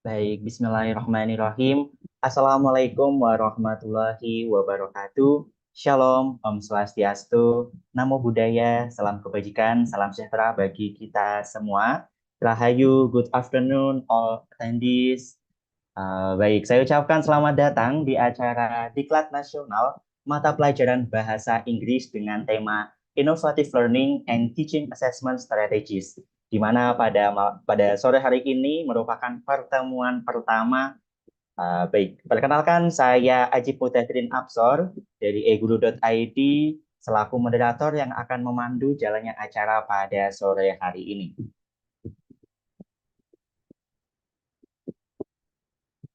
Baik, bismillahirrahmanirrahim. Assalamualaikum warahmatullahi wabarakatuh. Shalom, Om Swastiastu, Namo Buddhaya, salam kebajikan, salam sejahtera bagi kita semua. Rahayu, good afternoon all attendees. Baik, saya ucapkan selamat datang di acara Diklat Nasional Mata Pelajaran Bahasa Inggris dengan tema Innovative Learning and Teaching Assessment Strategies, di mana pada sore hari ini merupakan pertemuan pertama. Baik, perkenalkan saya Aji Putadrin Absor dari eguru.id selaku moderator yang akan memandu jalannya acara pada sore hari ini.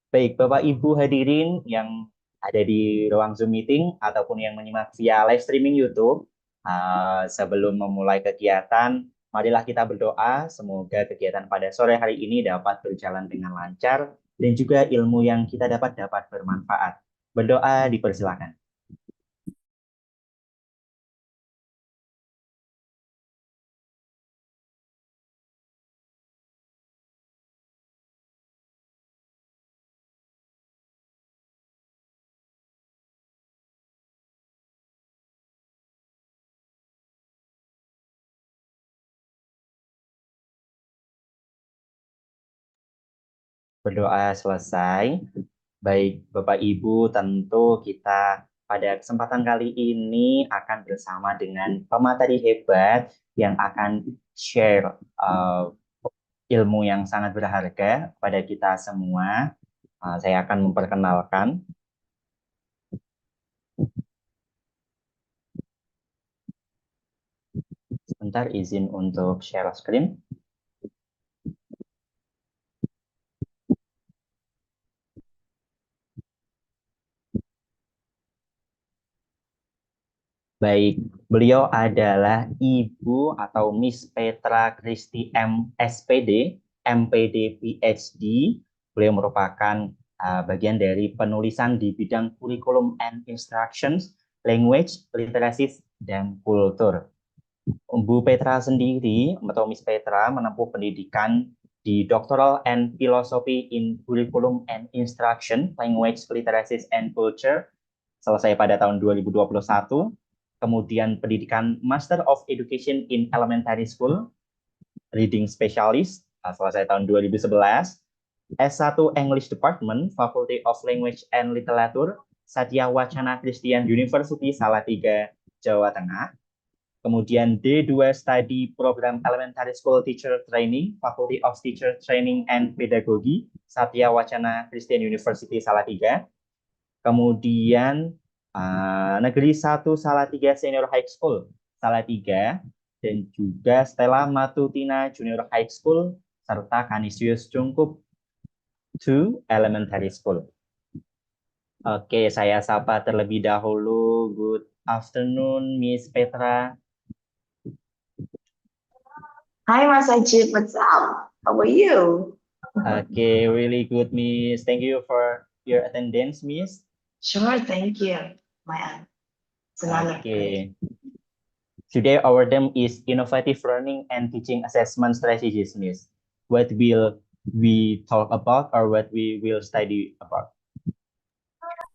Baik, Bapak Ibu hadirin yang ada di ruang Zoom meeting ataupun yang menyimak via live streaming YouTube, sebelum memulai kegiatan, marilah kita berdoa semoga kegiatan pada sore hari ini dapat berjalan dengan lancar dan juga ilmu yang kita dapat bermanfaat. Berdoa dipersilakan. Berdoa selesai. Baik, Bapak Ibu, tentu kita pada kesempatan kali ini akan bersama dengan pemateri hebat yang akan share ilmu yang sangat berharga pada kita semua. Saya akan memperkenalkan. Sebentar, izin untuk share screen. Baik, beliau adalah Ibu atau Miss Petra Kristi M. SPD, MPD PhD. Beliau merupakan bagian dari penulisan di bidang Curriculum and Instructions, Language, Literacy, dan Kultur. Bu Petra sendiri, atau Miss Petra, menempuh pendidikan di Doctoral and Philosophy in Curriculum and Instruction, Language, Literacy, and Culture, selesai pada tahun 2021. Kemudian pendidikan Master of Education in Elementary School, Reading Specialist, selesai tahun 2011. S1 English Department, Faculty of Language and Literature, Satya Wacana Christian University, Salatiga, Jawa Tengah. Kemudian D2 Study Program Elementary School Teacher Training, Faculty of Teacher Training and Pedagogy, Satya Wacana Christian University, Salatiga. Kemudian Negeri 1 Salatiga Senior High School, Salatiga, dan juga Stella Matutina Junior High School, serta Canisius Cungkup 2 Elementary School. Oke, saya sapa terlebih dahulu. Good afternoon, Miss Petra. Hi, Mas Ajib. What's up? How are you? Okay, really good, Miss. Thank you for your attendance, Miss. Sure, thank you. It's an honor. Okay. Today our theme is Innovative Learning and Teaching Assessment Strategies, Miss. What will we talk about, or what we will study about?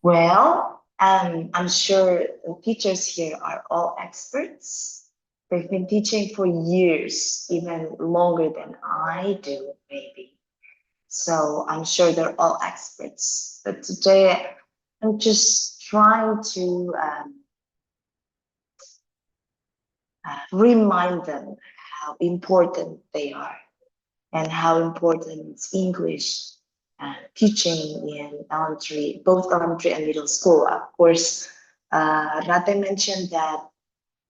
Well, I'm sure the teachers here are all experts. They've been teaching for years, even longer than I do, maybe. So I'm sure they're all experts. But today I'm just trying to remind them how important they are and how important English teaching in elementary, both elementary and middle school. Of course, Rate mentioned that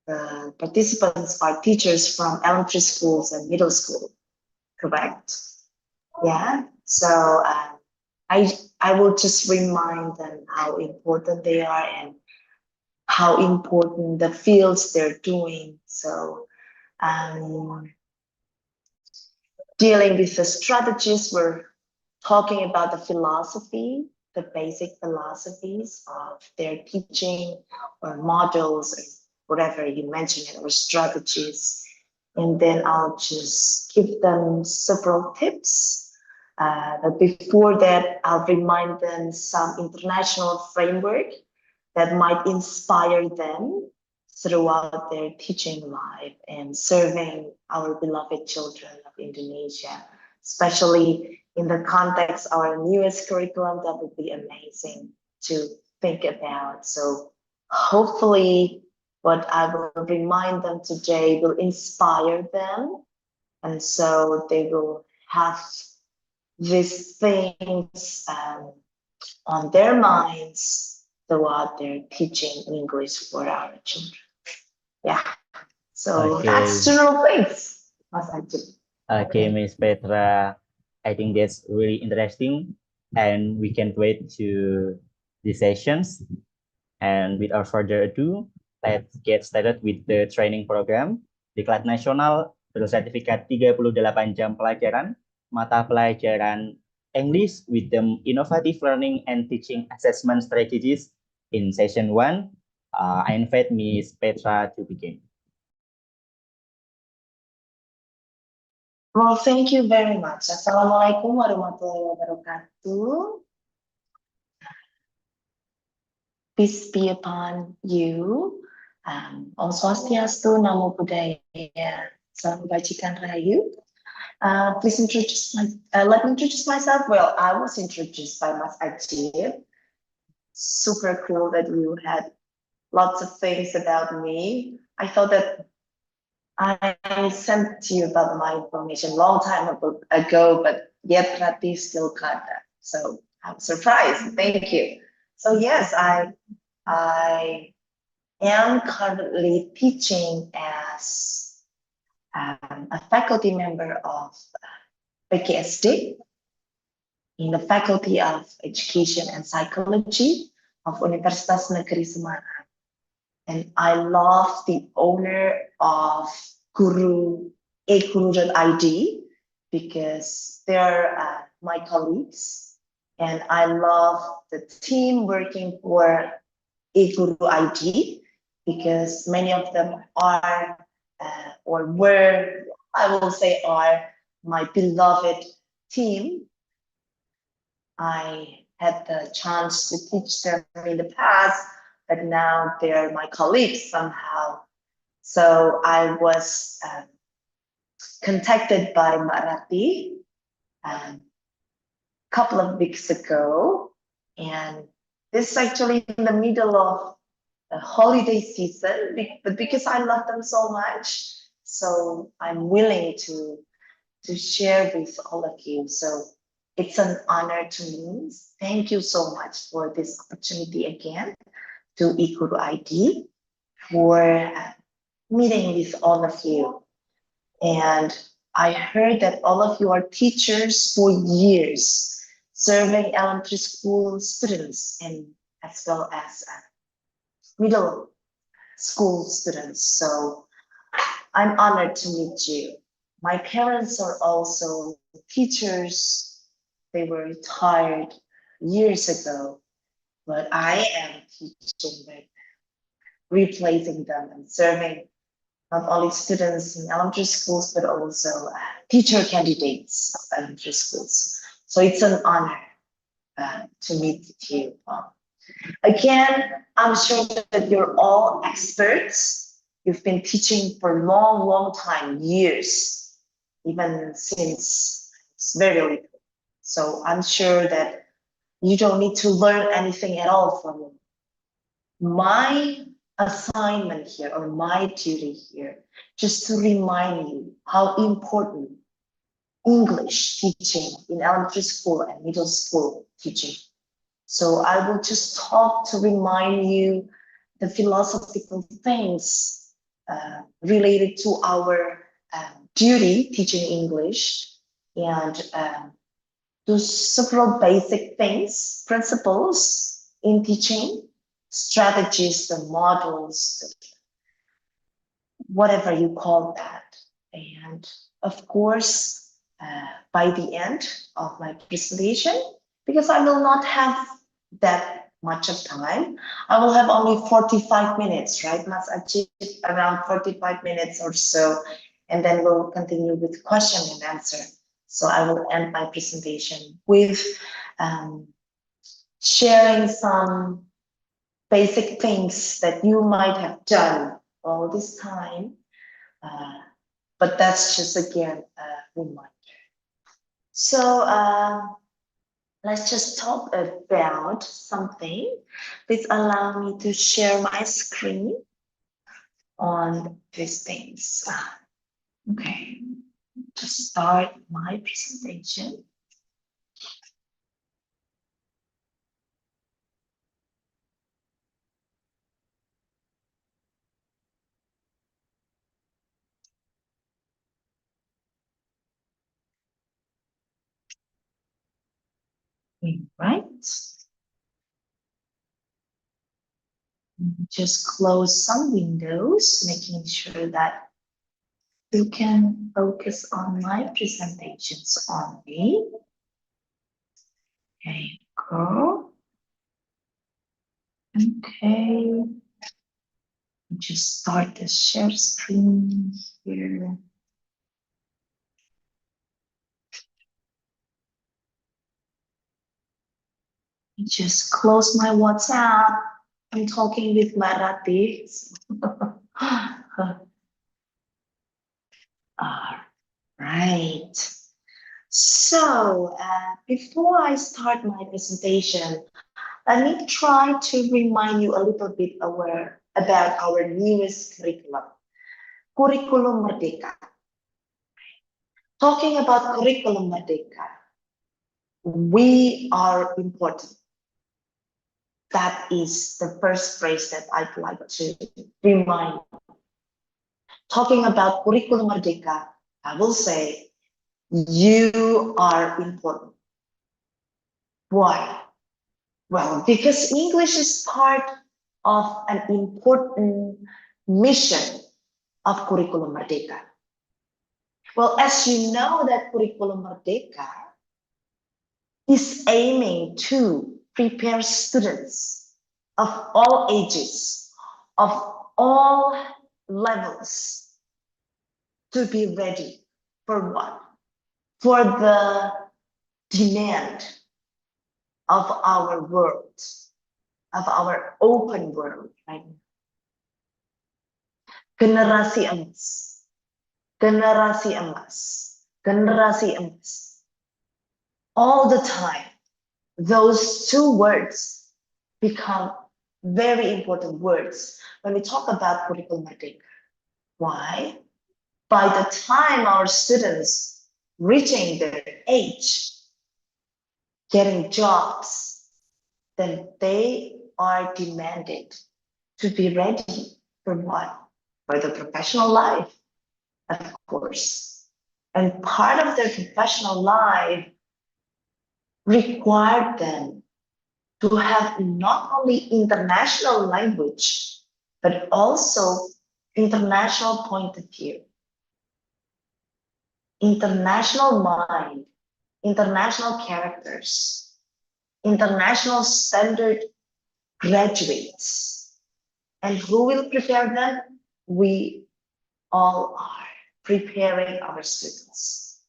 the participants are teachers from elementary schools and middle school, correct? Yeah, so I will just remind them how important they are and how important the fields they're doing. So dealing with the strategies, we're talking about the philosophy, the basic philosophies of their teaching or models or whatever you mentioned, or strategies. And then I'll just give them several tips But before that, I'll remind them some international framework that might inspire them throughout their teaching life and serving our beloved children of Indonesia, especially in the context of our newest curriculum. That would be amazing to think about. So hopefully what I will remind them today will inspire them, and so they will have these things on their minds throughout their teaching English for our children. Yeah, so that's Okay. general things, Mas Ajit. Okay, Miss Petra, I think that's really interesting, and we can't wait to the sessions. And without further ado, let's get started with the training program. Diklat Nasional bersertifikat 38 jam pelajaran, mata pelajaran English with the innovative learning and teaching assessment strategies in session 1. I invite Miss Petra to begin. Well, thank you very much. Assalamualaikum warahmatullahi wabarakatuh. Peace be upon you. Om Swastiastu, Namo Buddhaya, Salam Kebajikan Rahayu. Please let me introduce myself. Well, I was introduced by Mas Ajit. Super cool that you had lots of things about me. I thought that I sent to you about my information a long time ago, but yet Rati still got that. So I'm surprised. Thank you. So yes, I am currently teaching as a faculty member of BHS in the Faculty of Education and Psychology of Universitas Negeri Semarang. And I love the owner of Guru.id because they're my colleagues. And I love the team working for Guru.id because many of them are or were, I will say, are my beloved team. I had the chance to teach them in the past, but now they're my colleagues somehow. So I was contacted by Marathi a couple of weeks ago, and this is actually in the middle of the holiday season, but because I love them so much, so I'm willing to share with all of you. So it's an honor to me. Thank you so much for this opportunity again to Guru.id for meeting with all of you. And I heard that all of you are teachers for years, serving elementary school students and as well as middle school students. So I'm honored to meet you. My parents are also teachers. They were retired years ago, but I am teaching right now, replacing them and serving not only students in elementary schools, but also teacher candidates of elementary schools. So it's an honor to meet you. Again, I'm sure that you're all experts. You've been teaching for a long, long time, years, even since it's very little. So I'm sure that you don't need to learn anything at all from me. My assignment here, or my duty here, just to remind you how important English teaching in elementary school and middle school teaching. So I will just talk to remind you the philosophical things related to our duty teaching English, and do several basic things, principles in teaching, strategies, the models, whatever you call that. And of course, by the end of my presentation, because I will not have that much of time, I will have only 45 minutes, right, Mas Ajit? Around 45 minutes or so, and then we'll continue with question and answer. So I will end my presentation with sharing some basic things that you might have done all this time. But that's just, again, a reminder. So let's just talk about something. Please allow me to share my screen on these things. Okay, to start my presentation. Right. Just close some windows, making sure that you can focus on my presentations only. Okay, go. Okay. Just start the share screen here. Just close my WhatsApp. I'm talking with Marathi. All right. So before I start my presentation, let me try to remind you a little bit about our newest curriculum, Kurikulum Merdeka. Talking about Kurikulum Merdeka, we are important. That is the first phrase that I'd like to remind you. Talking about Kurikulum Merdeka, I will say, you are important. Why? Well, because English is part of an important mission of Kurikulum Merdeka. Well, as you know, that Kurikulum Merdeka is aiming to prepare students of all ages, of all levels, to be ready for what? For the demand of our world, of our open world right now. Generasi emas, generasi emas, generasi emas. All the time, those two words become very important words when we talk about Kurikulum Merdeka. Why? By the time our students reaching their age, getting jobs, then they are demanded to be ready for what? For the professional life, of course. And part of their professional life required them to have not only international language, but also international point of view, international mind, international characters, international standard graduates. And who will prepare them? We all are preparing our students.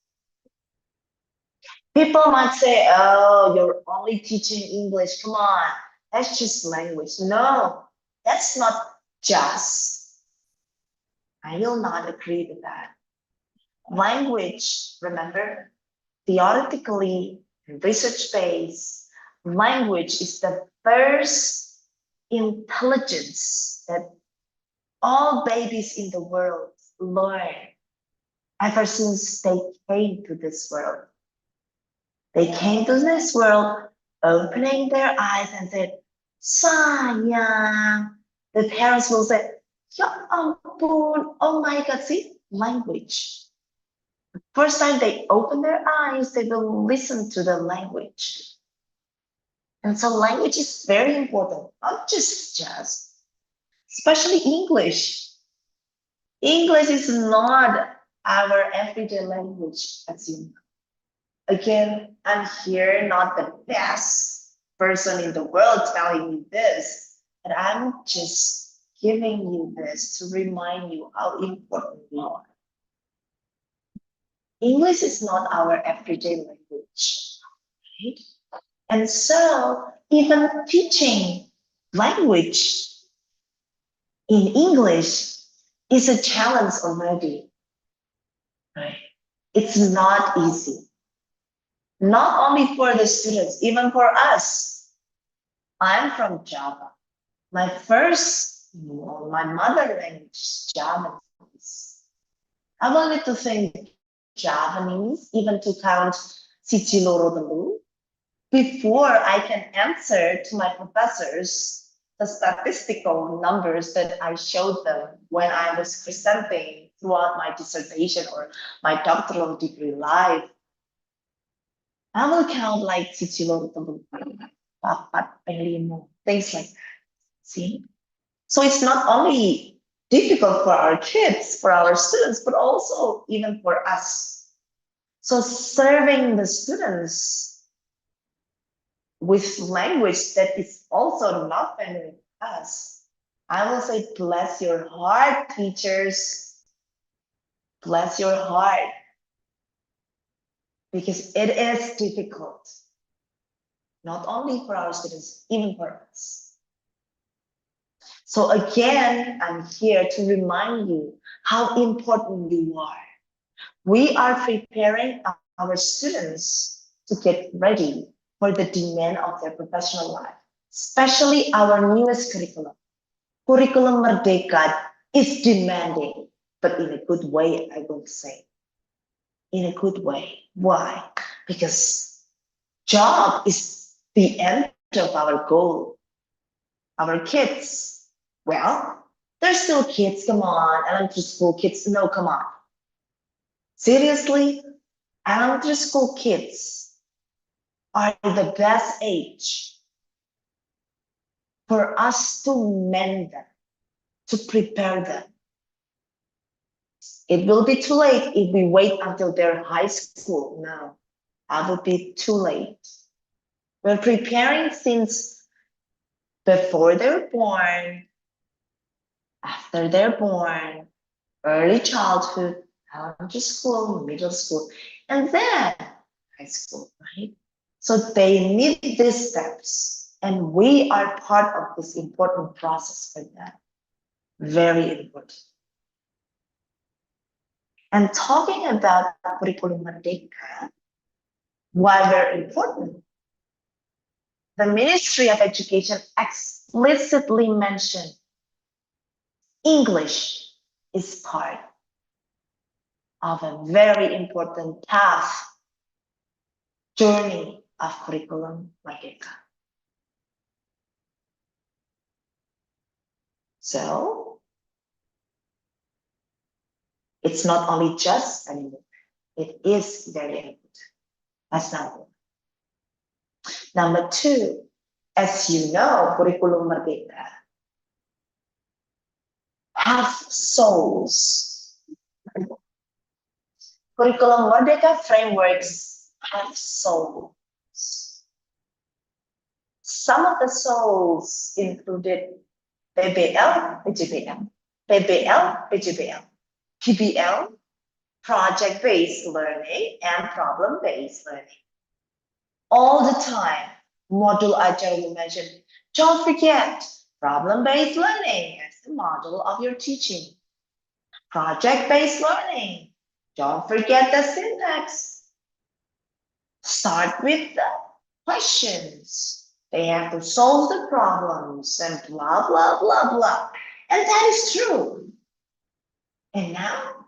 People might say, oh, you're only teaching English. Come on, that's just language. No, that's not just. I will not agree with that. Language, remember, theoretically, research-based, language is the first intelligence that all babies in the world learn ever since they came to this world. They came to this world opening their eyes and said, sayang. The parents will say, ya ampun, oh my God, see, language. The first time they open their eyes, they will listen to the language. And so language is very important, not just, especially English. English is not our everyday language, as you know. Again, I'm here, not the best person in the world telling you this, but I'm just giving you this to remind you how important you are. English is not our everyday language, right? And so even teaching language in English is a challenge already, right? It's not easy. Not only for the students, even for us. I'm from Java. My mother language is Javanese. I wanted to think Javanese, even to count siji loro telu, before I can answer to my professors the statistical numbers that I showed them when I was presenting throughout my dissertation or my doctoral degree life. I will count like siji loro telu, papat, pelimo, things like that. See? So it's not only difficult for our kids, for our students, but also even for us. So serving the students with language that is also not familiar with us, I will say, bless your heart, teachers. Bless your heart. Because it is difficult. Not only for our students, even for us. So again, I'm here to remind you how important you are. We are preparing our students to get ready for the demand of their professional life, especially our newest curriculum. Curriculum Merdeka is demanding, but in a good way, I will say. In a good way. Why? Because job is the end of our goal. Our kids, well, they're still kids, come on, elementary school kids, no, come on. Seriously, elementary school kids are the best age for us to mend them, to prepare them. It will be too late if we wait until they're high school. No, that would be too late. We're preparing since before they're born, after they're born, early childhood, elementary school, middle school, and then high school, right? So they need these steps, and we are part of this important process for them. Very important. And talking about curriculum Merdeka, why very important? The Ministry of Education explicitly mentioned English is part of a very important path, journey of curriculum Merdeka. So it's not only just anymore, it is very important. That's number one. Number two, as you know, curriculum Merdeka have souls. Curriculum Merdeka frameworks have souls. Some of the souls included PBL, PGBL, PBL, PGBL, PBL, project-based learning, and problem-based learning. All the time, module ajar will mention, don't forget problem-based learning as the model of your teaching. Project-based learning, don't forget the syntax. Start with the questions. They have to solve the problems and blah, blah, blah, blah. And that is true. And now,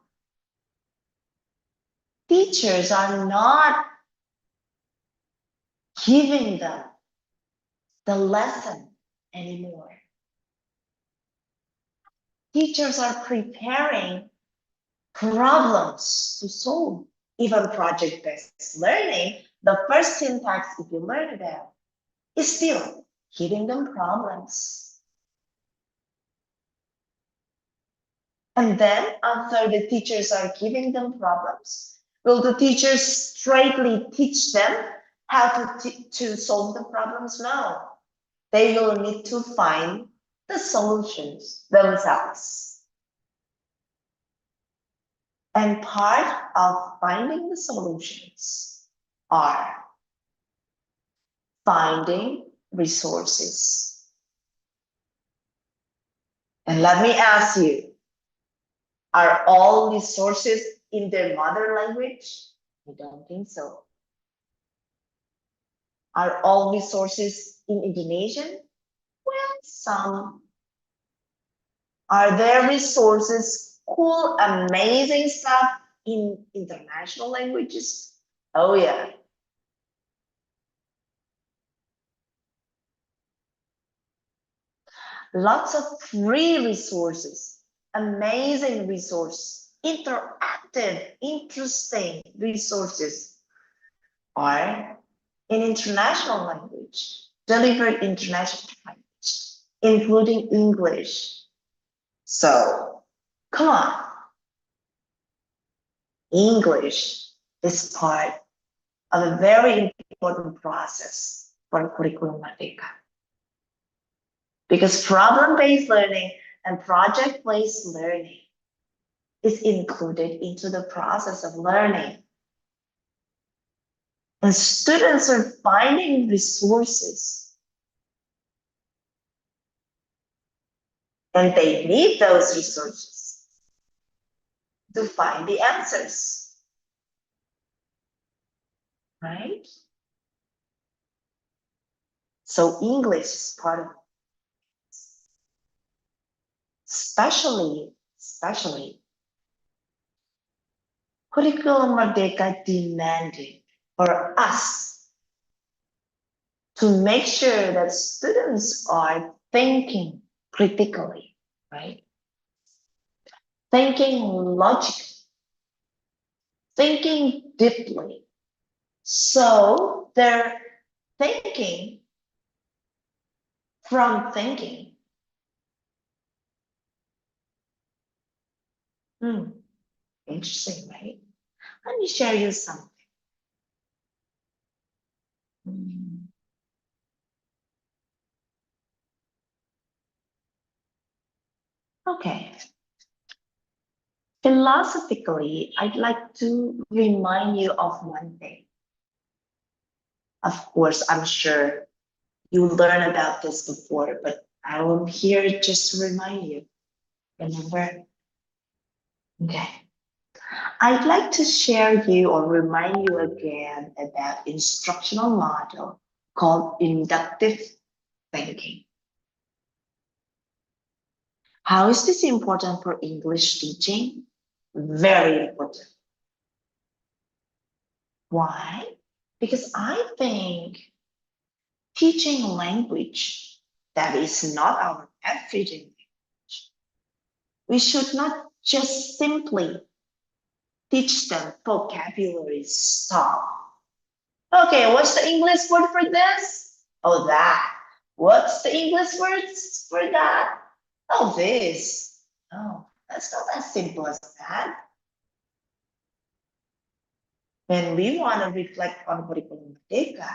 teachers are not giving them the lesson anymore. Teachers are preparing problems to solve. Even project-based learning, the first syntax, if you learn them, is still giving them problems. And then after the teachers are giving them problems, will the teachers straightly teach them how to solve the problems? No. They will need to find the solutions themselves. And part of finding the solutions are finding resources. And let me ask you, are all resources in their mother language? I don't think so. Are all resources in Indonesian? Well, some. Are there resources, cool, amazing stuff in international languages? Oh yeah. Lots of free resources, amazing resources, interactive, interesting resources are in international language, delivered international language, including English. So, come on. English is part of a very important process for Curriculum Merdeka. Because problem-based learning and project-based learning is included into the process of learning. And students are finding resources. And they need those resources to find the answers. Right? So English is part of it. Especially, Curriculum Merdeka demanded for us to make sure that students are thinking critically, right? Thinking logically, thinking deeply. So they're thinking from thinking. Interesting, right? Let me share you something. Okay. Philosophically, I'd like to remind you of one thing. Of course, I'm sure you learned about this before, but I'm here just to remind you. Remember? Okay. I'd like to share you or remind you again about instructional model called inductive thinking. How is this important for English teaching? Very important. Why? Because I think teaching language that is not our everyday language, we should not just simply teach them vocabulary stuff. Okay, what's the English word for this? Oh, that. What's the English words for that? Oh, this. No, that's not as simple as that. When we want to reflect on Curriculum Merdeka,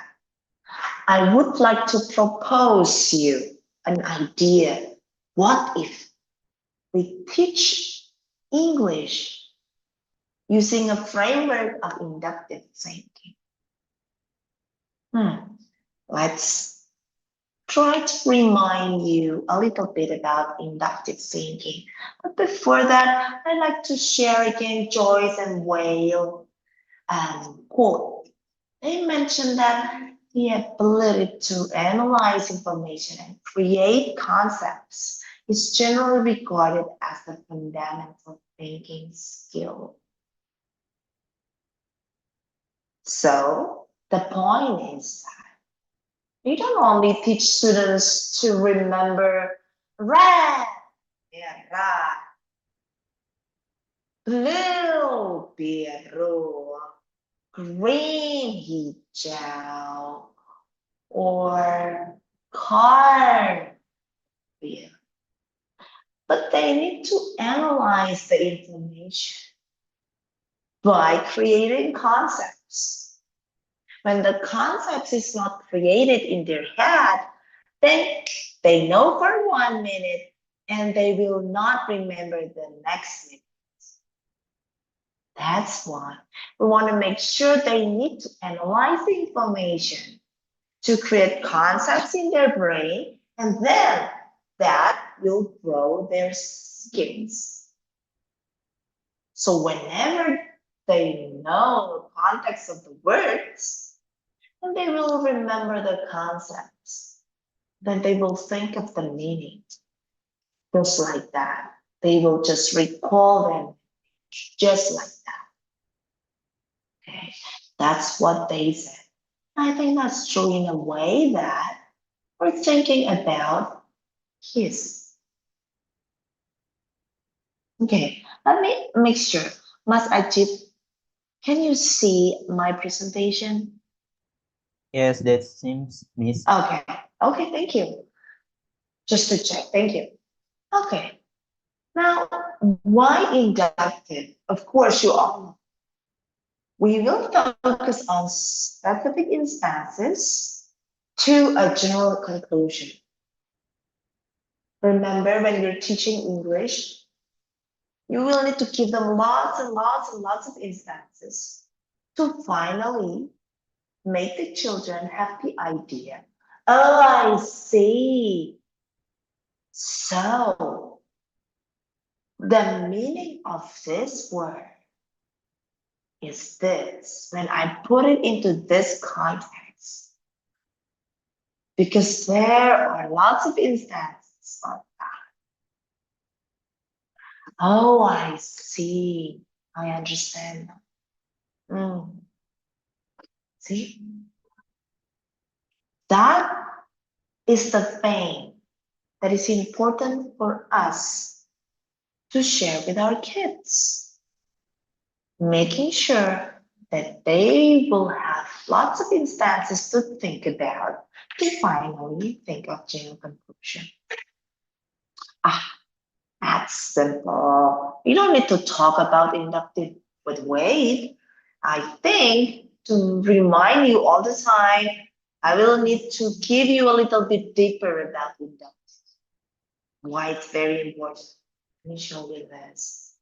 I would like to propose you an idea. What if we teach English using a framework of inductive thinking? Let's try to remind you a little bit about inductive thinking. But before that, I'd like to share again Joyce and Whale quote. They mentioned that the ability to analyze information and create concepts is generally regarded as the fundamental thinking skill. So the point is that we don't only teach students to remember red, merah, blue, biru, green, hijau, or car, biru. But they need to analyze the information by creating concepts. When the concept is not created in their head, then they know for 1 minute and they will not remember the next minute. That's why we want to make sure they need to analyze the information to create concepts in their brain, and then that will grow their skills. So whenever they know the context of the words, then they will remember the concepts. Then they will think of the meaning. Just like that. They will just recall them just like that. Okay, that's what they said. I think that's true in a way that we're thinking about his. Okay, let me make sure. Mas Ajib, can you see my presentation? Yes, that seems, Miss. Okay, okay, thank you. Just to check, thank you. Okay, now why inductive? Of course, you all know. We will focus on specific instances to a general conclusion. Remember, when you're teaching English, you will need to give them lots and lots and lots of instances to finally make the children have the idea. Oh, I see. So, the meaning of this word is this when I put it into this context. Because there are lots of instances of that. Oh, I see. I understand. See? That is the thing that is important for us to share with our kids. Making sure that they will have lots of instances to think about to finally think of general conclusion. That's simple. You don't need to talk about inductive with weight. I think to remind you all the time, I will need to give you a little bit deeper about inductive. Why it's very important. Let me show you this.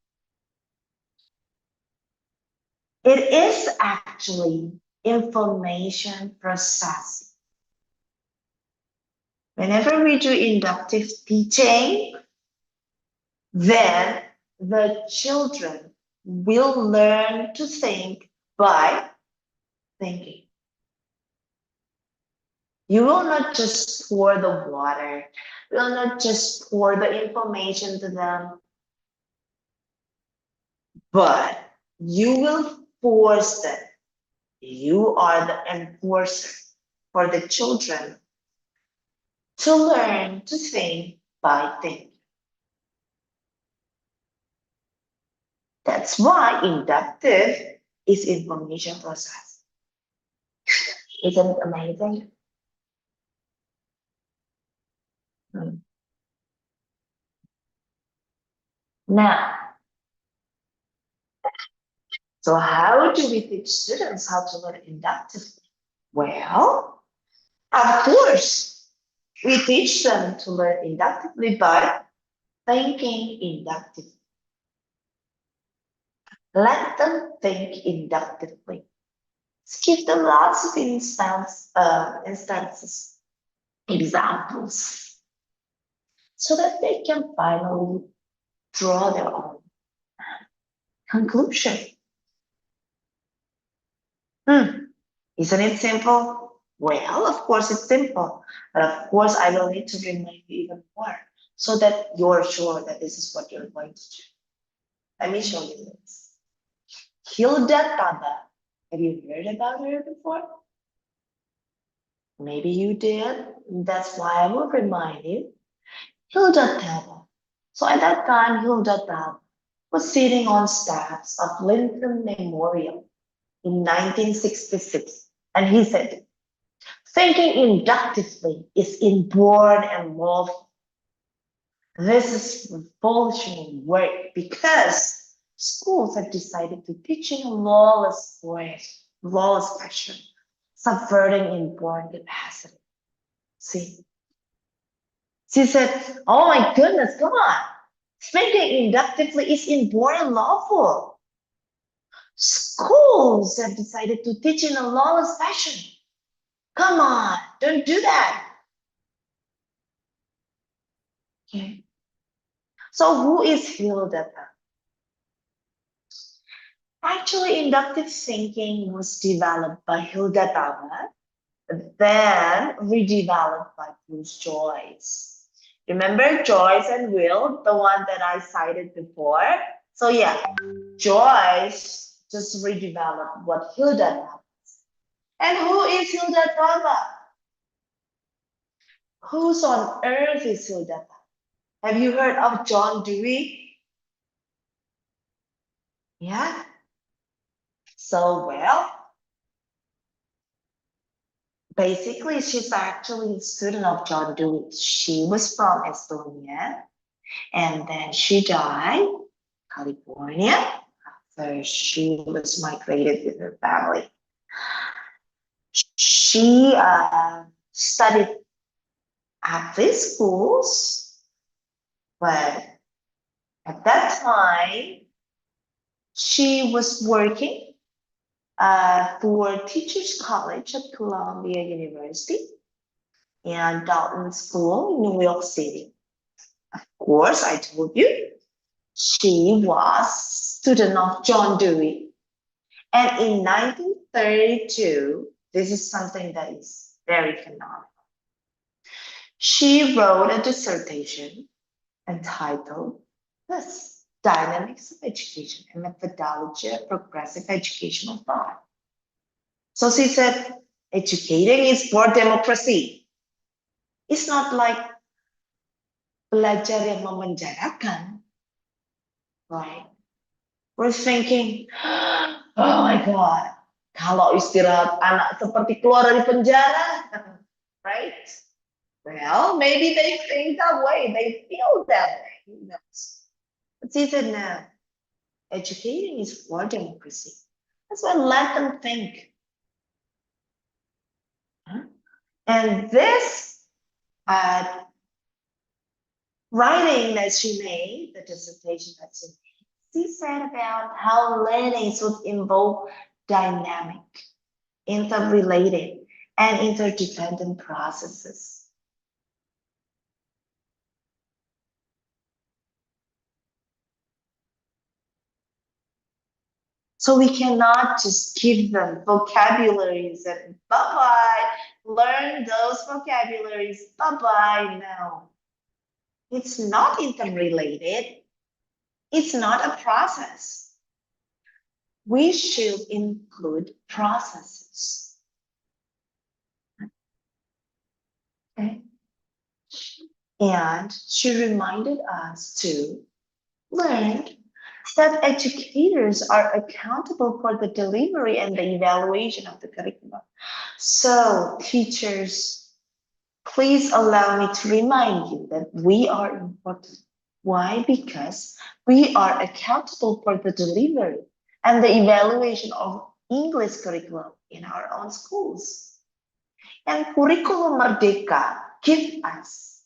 It is actually information processing. Whenever we do inductive teaching, then the children will learn to think by thinking. You will not just pour the water, you will not just pour the information to them, but you will force them. You are the enforcer for the children to learn to think by thinking. That's why inductive is information processing. Isn't it amazing? Now, so how do we teach students how to learn inductively? Well, of course, we teach them to learn inductively by thinking inductively. Let them think inductively. Give them lots of instances, examples, so that they can finally draw their own conclusion. Isn't it simple? Well, of course it's simple, but of course I will need to remind you even more so that you're sure that this is what you're going to do. Let me show you this. Hilda Taba. Have you heard about her before? Maybe you did. That's why I will remind you. Hilda Taba. So at that time, Hilda Taba was sitting on steps of Lincoln Memorial in 1966. And he said, thinking inductively is inborn and lawful. This is revolutionary work because schools have decided to teach in a lawless way, lawless fashion, subverting inborn capacity. See? She said, oh my goodness, come on. Thinking inductively is inborn and lawful. Schools have decided to teach in a lawless fashion. Come on, don't do that. Okay. So who is Hilda? Actually, inductive thinking was developed by Hilda Tauber, then redeveloped by Bruce Joyce. Remember Joyce and Will, the one that I cited before? So yeah, Joyce just redeveloped what Hilda does. And who is Hilda Tauber? Who's on earth is Hilda Tauber? Have you heard of John Dewey? Yeah. So well, basically, she's actually a student of John Dewey. She was from Estonia, and then she died California after she was migrated with her family. She studied at these schools, but at that time, she was working for Teachers College at Columbia University and Dalton School in New York City. Of course, I told you, she was student of John Dewey. And in 1932, this is something that is very phenomenal. She wrote a dissertation entitled "This Dynamics of Education and Methodology of Progressive Educational Thought." So she said, educating is for democracy. It's not like belajar yang memenjarakan, right? We're thinking, oh my God, kalau istirahat anak seperti keluar dari penjara, right? Well, maybe they think that way, they feel that way, who knows? But she said, no, educating is for democracy. That's why let them think. And this writing that she made, the dissertation that she made, she said about how learning should involve dynamic, interrelated, and interdependent processes. So we cannot just give them vocabularies and bye-bye, learn those vocabularies, bye-bye. No, it's not interrelated. It's not a process. We should include processes. Okay. And she reminded us to learn that educators are accountable for the delivery and the evaluation of the curriculum. So, teachers, please allow me to remind you that we are important. Why? Because we are accountable for the delivery and the evaluation of English curriculum in our own schools. And Kurikulum Merdeka gives us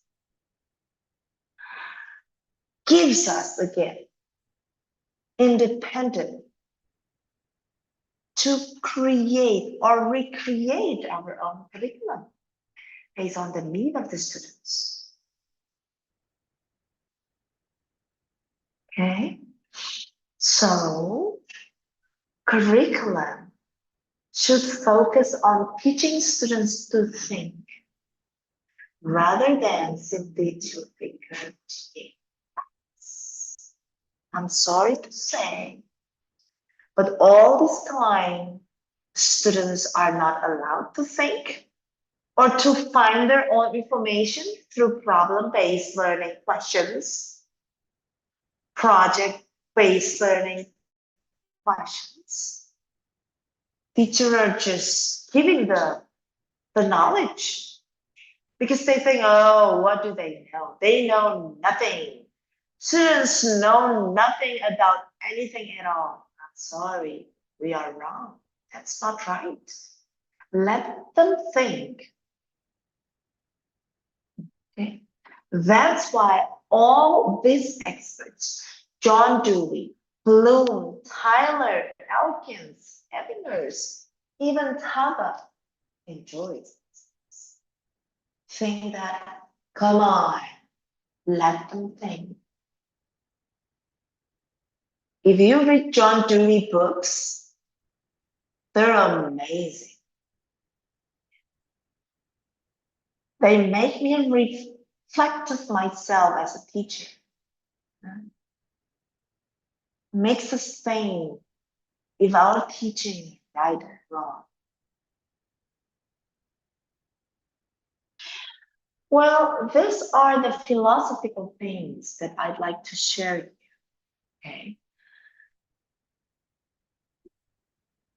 again independent to create or recreate our own curriculum based on the need of the students. Okay, so curriculum should focus on teaching students to think rather than simply to regurgitate. I'm sorry to say, but all this time, students are not allowed to think or to find their own information through problem-based learning questions, project-based learning questions. Teachers are just giving the knowledge because they think, oh, what do they know? They know nothing. Students know nothing about anything at all. I'm sorry, we are wrong. That's not right. Let them think. Okay. That's why all these experts, John Dewey, Bloom, Tyler, Elkins, Ebbingers, even Taba enjoys it. Think that, come on, let them think. If you read John Dewey books, they're amazing. They make me reflect of myself as a teacher. Makes us think if our teaching is right or wrong. Well, these are the philosophical things that I'd like to share with you. Okay.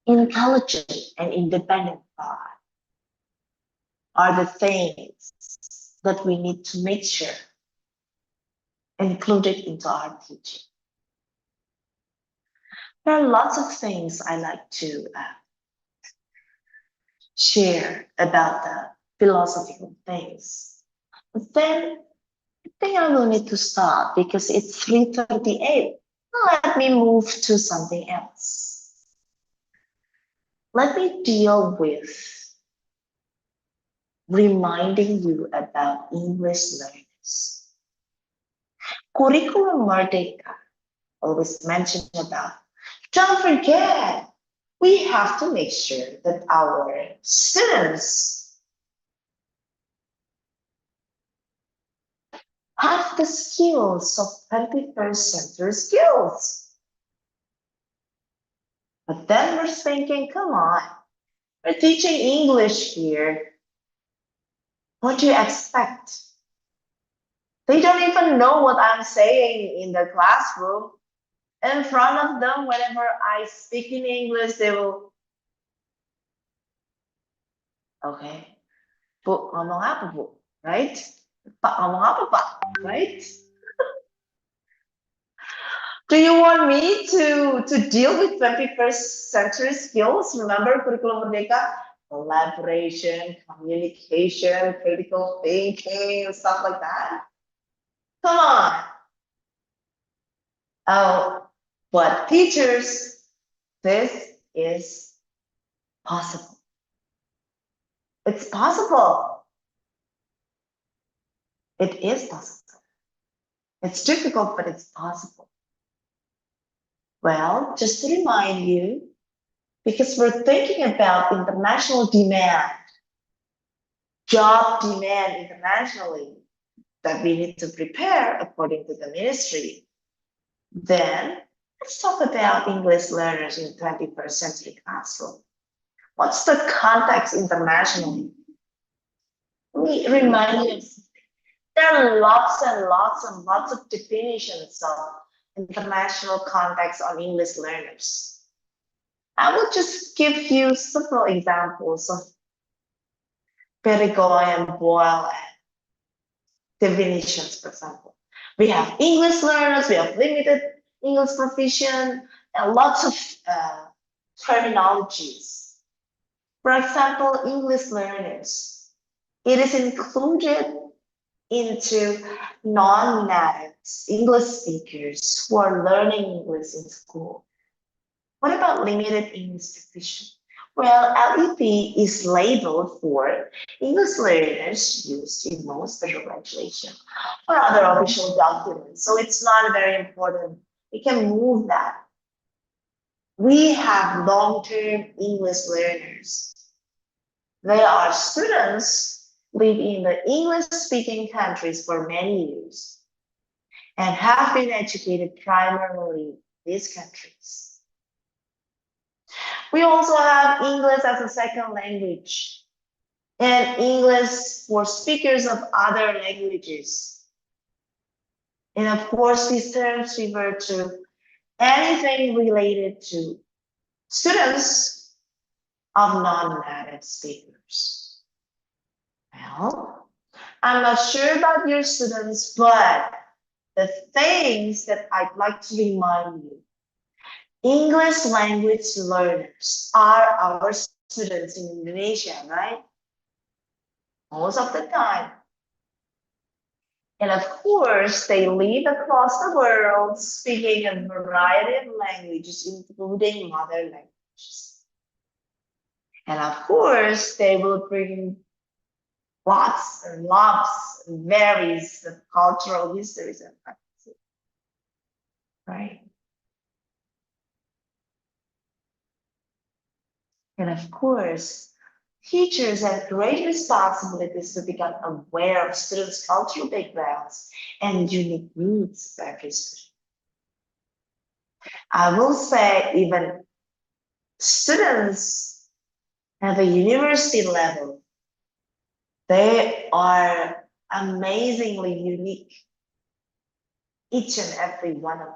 Intelligent and independent thought are the things that we need to make sure included into our teaching. There are lots of things I like to share about the philosophical things. But then I think I will need to stop because it's 3:38. Let me move to something else. Let me deal with reminding you about English learners. Curriculum Merdeka always mentioned about, don't forget, we have to make sure that our students have the skills of 21st century skills. But then we're thinking, come on, we're teaching English here. What do you expect? They don't even know what I'm saying in the classroom. In front of them, whenever I speak in English, they will, okay, Bu, ngomong apa, Bu? Right? Pak, ngomong apa, Pak? Right? Do you want me to deal with 21st century skills? Remember Curriculum Merdeka? Collaboration, communication, critical thinking, stuff like that. Come on. Oh, but teachers, this is possible. It's possible. It is possible. It's difficult, but it's possible. Well, just to remind you, because we're thinking about international demand, job demand internationally, that we need to prepare according to the ministry. Then let's talk about English learners in 21st century classroom. What's the context internationally? Let me remind you, there are lots and lots and lots of definitions of international context on English learners. I will just give you several examples of Perigoy and Boyle definitions, for example. We have English learners, we have limited English proficient, and lots of terminologies. For example, English learners, it is included into non-native English speakers who are learning English in school. What about limited English proficient? Well, LEP is labeled for English learners used in most federal legislation or other official documents. So it's not very important. We can move that. We have long-term English learners. They are students living in the English-speaking countries for many years and have been educated primarily in these countries. We also have English as a second language and English for speakers of other languages. And of course, these terms refer to anything related to students of non-native speakers. Well, I'm not sure about your students, but the things that I'd like to remind you, English language learners are our students in Indonesia, right? Most of the time. And of course, they live across the world speaking a variety of languages, including mother languages. And of course, they will bring lots and lots and varies of cultural histories and practices, right? And of course, teachers have great responsibilities to become aware of students' cultural backgrounds and unique needs of every student. I will say even students at the university level, they are amazingly unique, each and every one of them.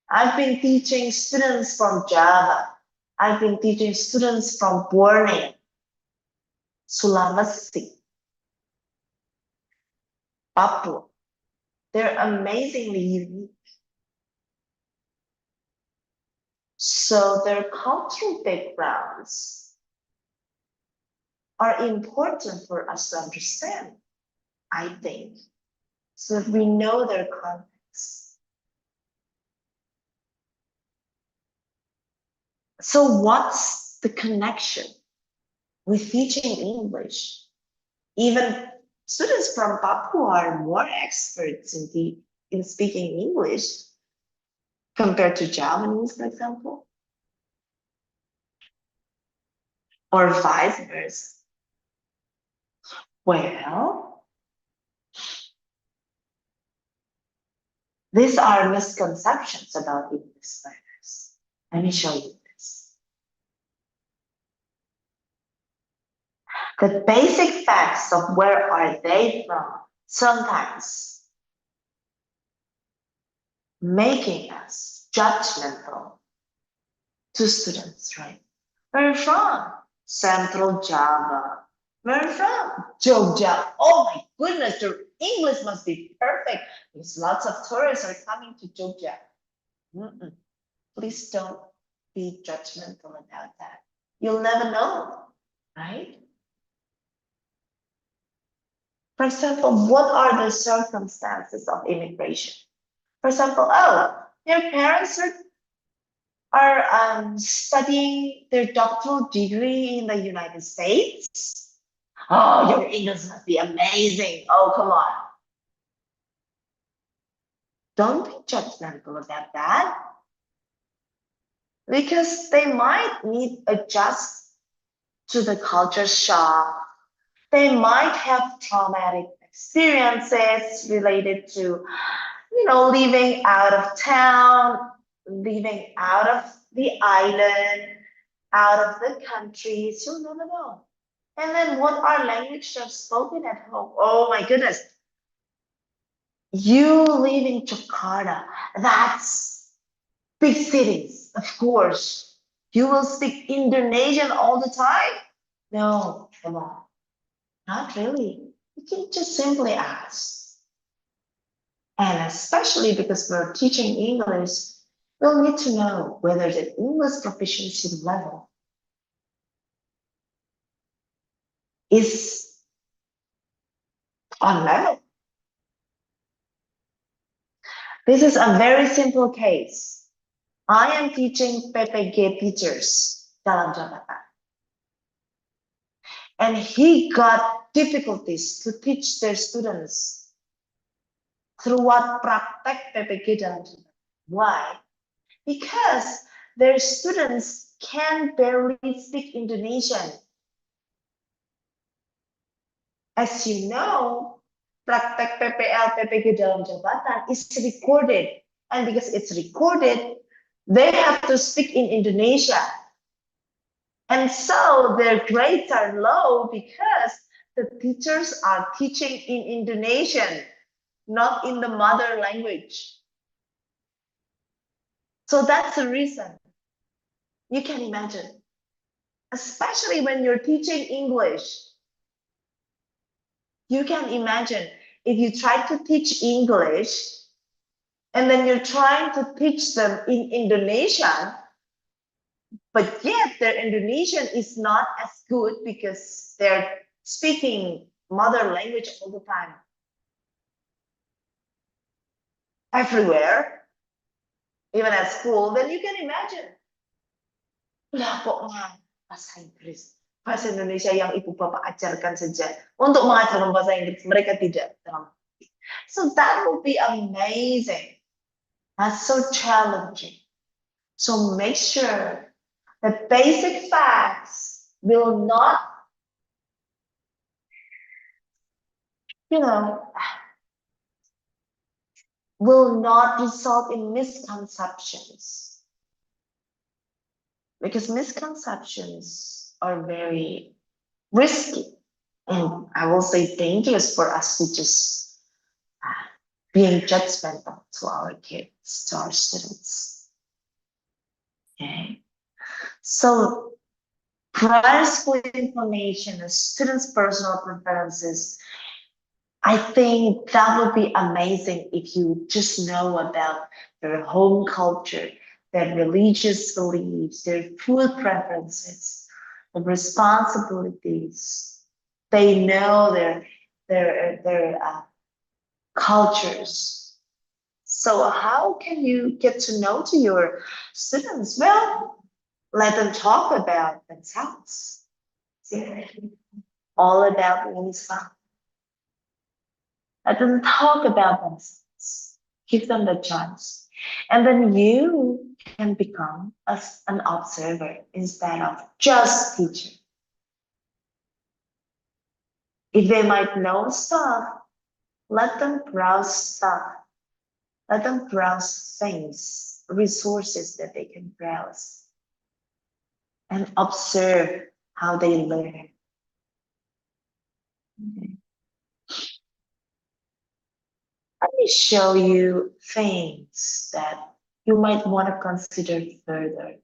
I've been teaching students from Java. I've been teaching students from Borneo, Sulawesi, Papua. They're amazingly unique. So their cultural backgrounds are important for us to understand, I think, so that we know their context. So what's the connection with teaching English? Even students from Papua are more experts in speaking English compared to Javanese, for example, or vice versa. Well, these are misconceptions about English learners. Let me show you this. The basic facts of where are they from sometimes making us judgmental to students, right? Where are you from? Central Java. Where are you from? Jogja. Oh my goodness, your English must be perfect because lots of tourists are coming to Jogja. Please don't be judgmental about that. You'll never know, right? For example, what are the circumstances of immigration? For example, oh, your parents are studying their doctoral degree in the United States. Oh, your English must be amazing. Oh, come on. Don't be judgmental about that. Because they might need adjust to the culture shock. They might have traumatic experiences related to, living out of town, living out of the island, out of the country. So no. And then what are languages are spoken at home? Oh my goodness. You live in Jakarta. That's big cities, of course. You will speak Indonesian all the time. No, come on. Not really. You can just simply ask. And especially because we're teaching English, we'll need to know whether the English proficiency level is on level. This is a very simple case. I am teaching PPG teachers dalam jabatan. And he got difficulties to teach their students throughout praktek PPG dalam jabatan. Why? Because their students can barely speak Indonesian. As you know, praktek PPL PPG dalam jabatan is recorded. And because it's recorded, they have to speak in Indonesia. And so their grades are low because the teachers are teaching in Indonesian, not in the mother language. So that's the reason. You can imagine, especially when you're teaching English. You can imagine if you try to teach English and then you're trying to teach them in Indonesian, but yet their Indonesian is not as good because they're speaking mother language all the time. everywhere, even at school, then you can imagine. Lah kok bahasa Inggris, bahasa Indonesia yang ibu bapak ajarkan saja untuk mengajarkan bahasa Inggris mereka tidak terlalu. So that will be amazing. That's so challenging. So make sure the basic facts will not, will not result in misconceptions. Because misconceptions are very risky and I will say dangerous for us to just being judgmental to our kids, to our students. Okay. So prior school information and students' personal preferences, I think that would be amazing if you just know about their home culture, their religious beliefs, their food preferences, the responsibilities. They know their cultures. So how can you get to know to your students? Well, let them talk about themselves. All about themselves. Let them talk about themselves. Give them the chance. And then you can become an observer instead of just teaching. If they might know stuff, let them browse stuff. Let them browse things, resources that they can browse. And observe how they learn. Okay. Let me show you things that you might want to consider further.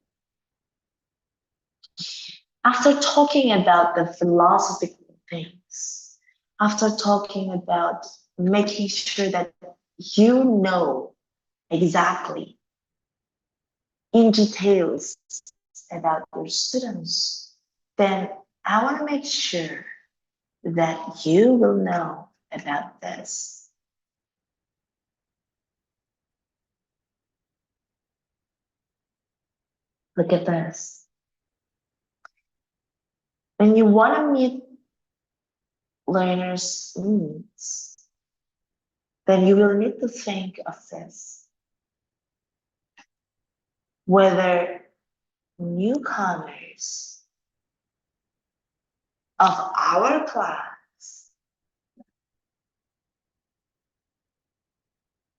After talking about the philosophical things, after talking about making sure that you know exactly in details about your students, then I want to make sure that you will know about this. Look at this. When you want to meet learners' needs, then you will need to think of this. Whether newcomers of our class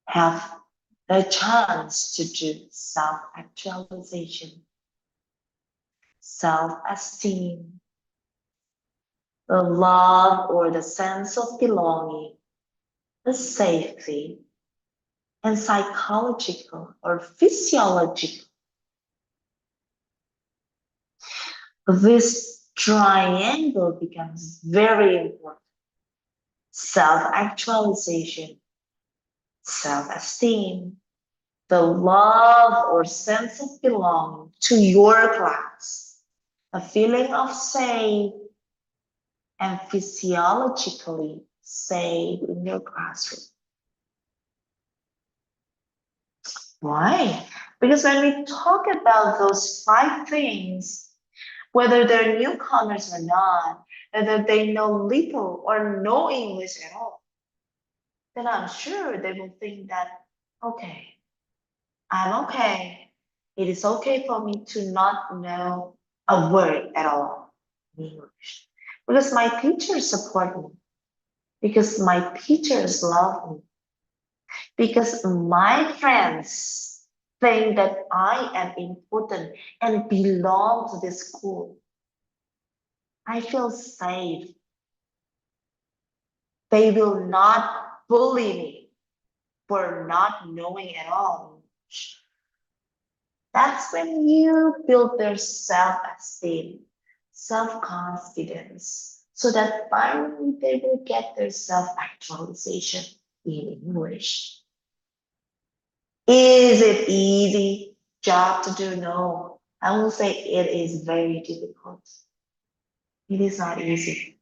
have the chance to do self-actualization, self-esteem, the love or the sense of belonging, the safety, and psychological or physiological. This triangle becomes very important. Self-actualization, self-esteem, the love or sense of belonging to your class, a feeling of safe and physiologically safe in your classroom. Why? Because when we talk about those 5 things, whether they're newcomers or not, whether they know little or no English at all, then I'm sure they will think that, okay, I'm okay. It is okay for me to not know a word at all in English. Because my teachers support me. Because my teachers love me. Because my friends think that I am important and belong to this school. I feel safe. They will not bully me for not knowing at all. That's when you build their self-esteem, self-confidence, so that finally they will get their self-actualization in English. Is it easy job to do? No, I will say it is very difficult. It is not easy.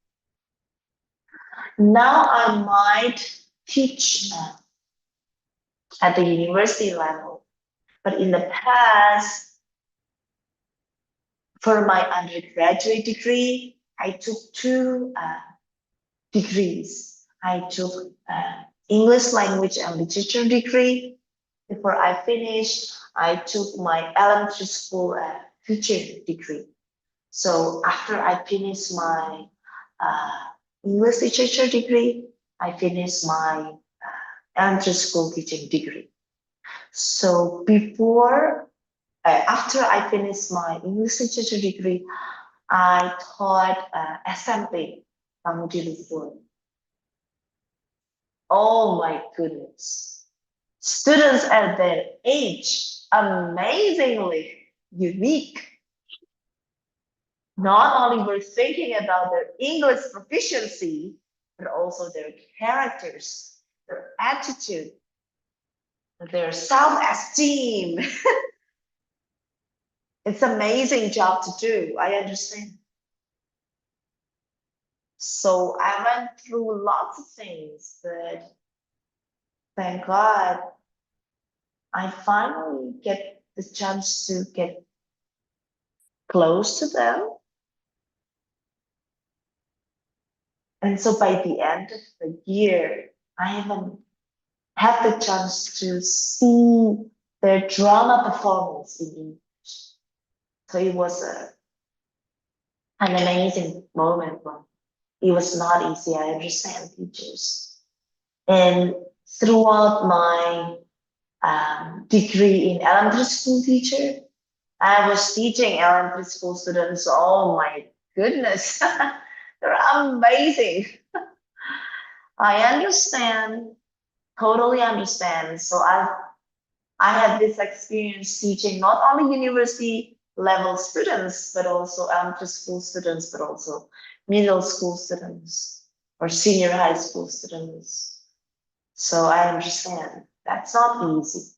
Now I might teach at the university level. But in the past, for my undergraduate degree, I took two degrees. I took English language and literature degree. Before I finished, I took my elementary school teaching degree. So after I finished my English literature degree, I finished my elementary school teaching degree. So after I finished my English literature degree, I taught assembly from Jika. Oh my goodness. Students at their age, amazingly unique. Not only were thinking about their English proficiency, but also their characters, their attitude, their self-esteem. It's an amazing job to do, I understand. So I went through lots of things, but thank God, I finally get the chance to get close to them. And so by the end of the year, I haven't had the chance to see their drama performance in English. So it was an amazing moment, but it was not easy. I understand teachers. And throughout my degree in elementary school teacher, I was teaching elementary school students. Oh my goodness, they're amazing. I understand, totally understand. So I had this experience teaching not only university level students, but also elementary school students, but also middle school students or senior high school students. So I understand that's not easy.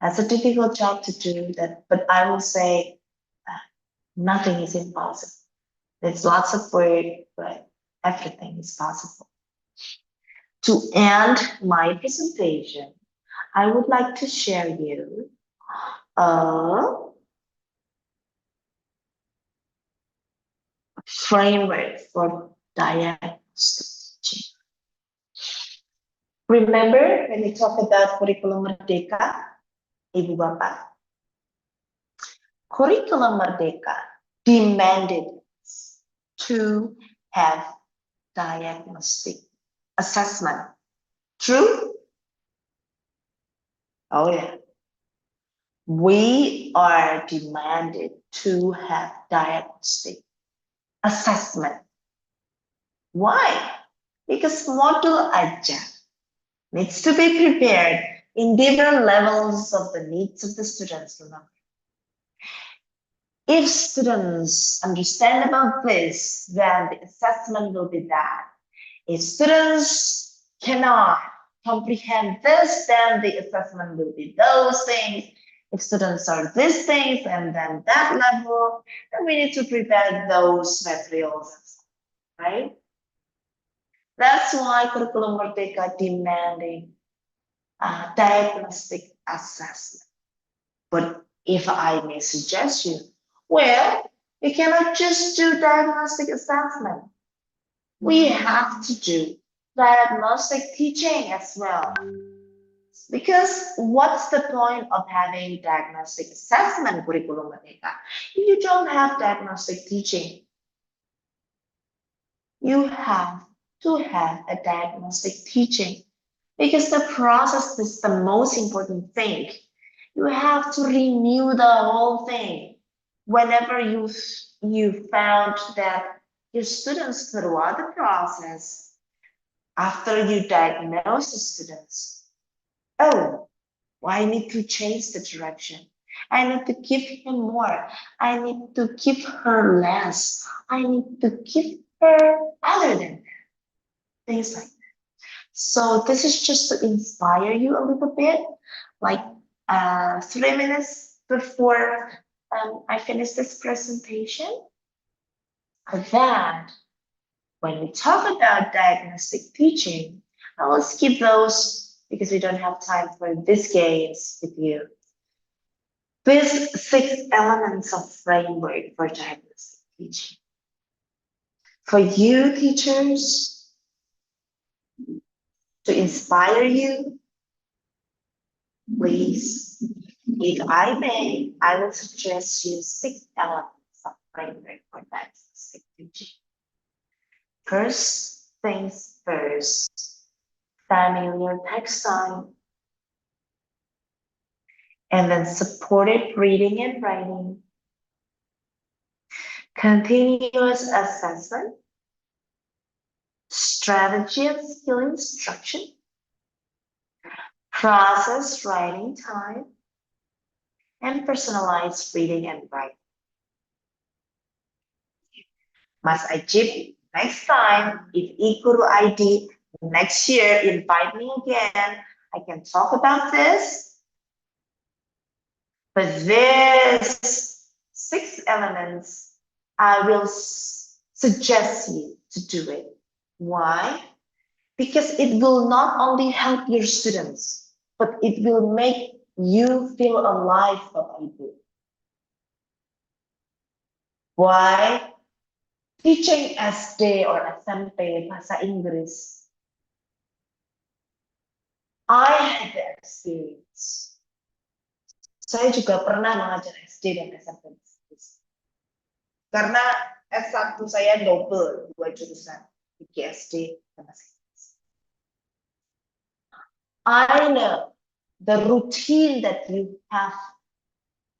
That's a difficult job to do that, but I will say nothing is impossible. There's lots of work, but everything is possible. To end my presentation, I would like to share you a framework for diagnostic teaching. Remember when we talk about Kurikulum Merdeka, Ibu Bapak? Kurikulum Merdeka demanded to have diagnostic assessment. True? Oh yeah. We are demanded to have diagnostic assessment. Why? Because module aja needs to be prepared in different levels of the needs of the students. Remember, if students understand about this, then the assessment will be that. If students cannot comprehend this, then the assessment will be those things. If students are these things and then that level, then we need to prepare those materials, right? That's why Kurikulum Merdeka demanding diagnostic assessment. But if I may suggest you, well, we cannot just do diagnostic assessment. We have to do diagnostic teaching as well. Because what's the point of having diagnostic assessment Kurikulum Merdeka if you don't have diagnostic teaching? You have to have a diagnostic teaching because the process is the most important thing. You have to renew the whole thing. Whenever you found that your students throughout the process, after you diagnose the students, oh, I need to change the direction. I need to give him more. I need to give her less. I need to give her other than that. Things like that. So this is just to inspire you a little bit, like 3 minutes before I finish this presentation. That when we talk about diagnostic teaching, I will skip those because we don't have time for these games with you. These 6 elements of framework for diagnostic teaching. For you teachers, to inspire you, please, if I may, I will suggest you 6 elements of framework for diagnostic teaching. First things first, familiar text time, and then supported reading and writing, continuous assessment, strategy and skill instruction, process writing time, and personalized reading and writing. Mas Ajib, next time, if eGuru ID next year invite me again, I can talk about this. But these 6 elements, I will suggest you to do it. Why? Because it will not only help your students, but it will make you feel alive what you do. Why? Teaching SD or SMP bahasa Inggris, I had the experience. Saya juga pernah mengajar SD dan SMP. Karena S1 saya double, 2 jurusan, SD dan bahasa Inggris. I know the routine that you have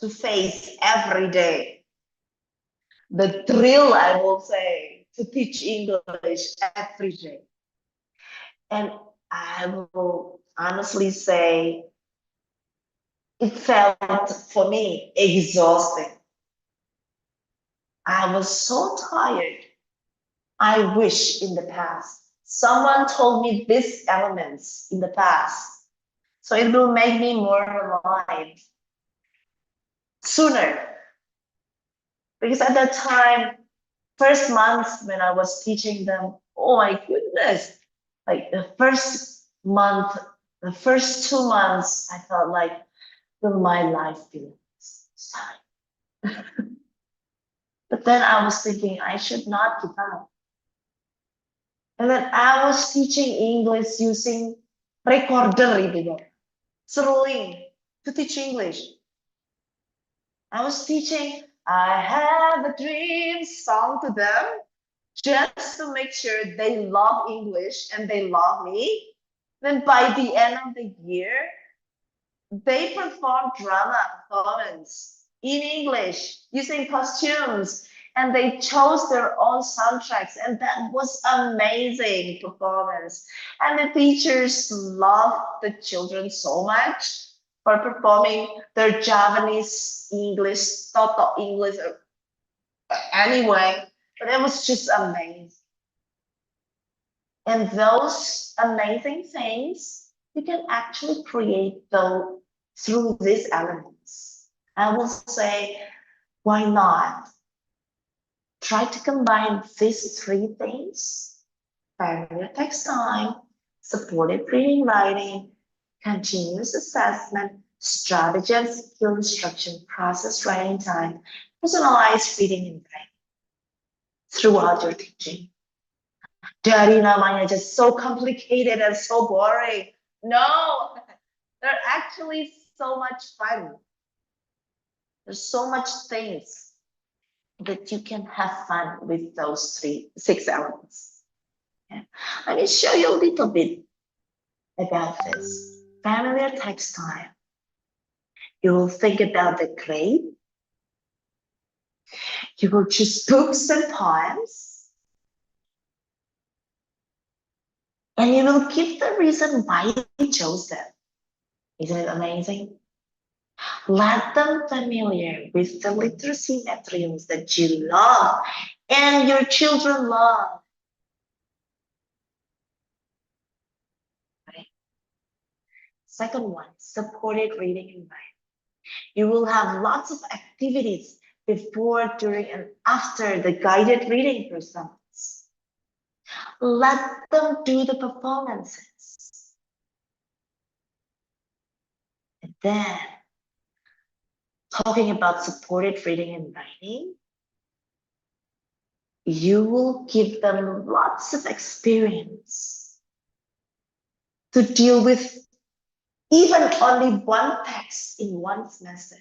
to face every day. The drill, I will say, to teach English every day. And I will honestly say, it felt for me exhausting. I was so tired. I wish in the past someone told me these elements in the past, so it will make me more alive sooner. Because at that time, first months when I was teaching them, oh my goodness, like the first month, the first 2 months, I felt like, will my life be this time? But then I was thinking I should not give up. And then I was teaching English using recorder, seruling to teach English. I was teaching I Have a Dream song to them just to make sure they love English and they love me. Then by the end of the year, they performed drama performance in English using costumes, and they chose their own soundtracks, and that was amazing performance. And the teachers loved the children so much for performing their Javanese English, Toto English, anyway, but it was just amazing. And those amazing things you can actually create though through these elements. I will say, why not? Try to combine these 3 things: familiar text time, supported reading writing, continuous assessment, strategy and skill instruction, process writing time, personalized reading and writing throughout your teaching. Dari namanya just so complicated and so boring. No, they're actually so much fun. There's so much things that you can have fun with those 6 elements. Okay. Let me show you a little bit about this. Familiar text time. You will think about the grade. You will choose books and poems. And you will give the reason why you chose them. Isn't it amazing? Let them familiar with the literacy materials that you love and your children love. Right? Second one, supported reading and writing. You will have lots of activities before, during, and after the guided reading performance. Let them do the performances. then, talking about supported reading and writing, you will give them lots of experience to deal with even only one text in one semester.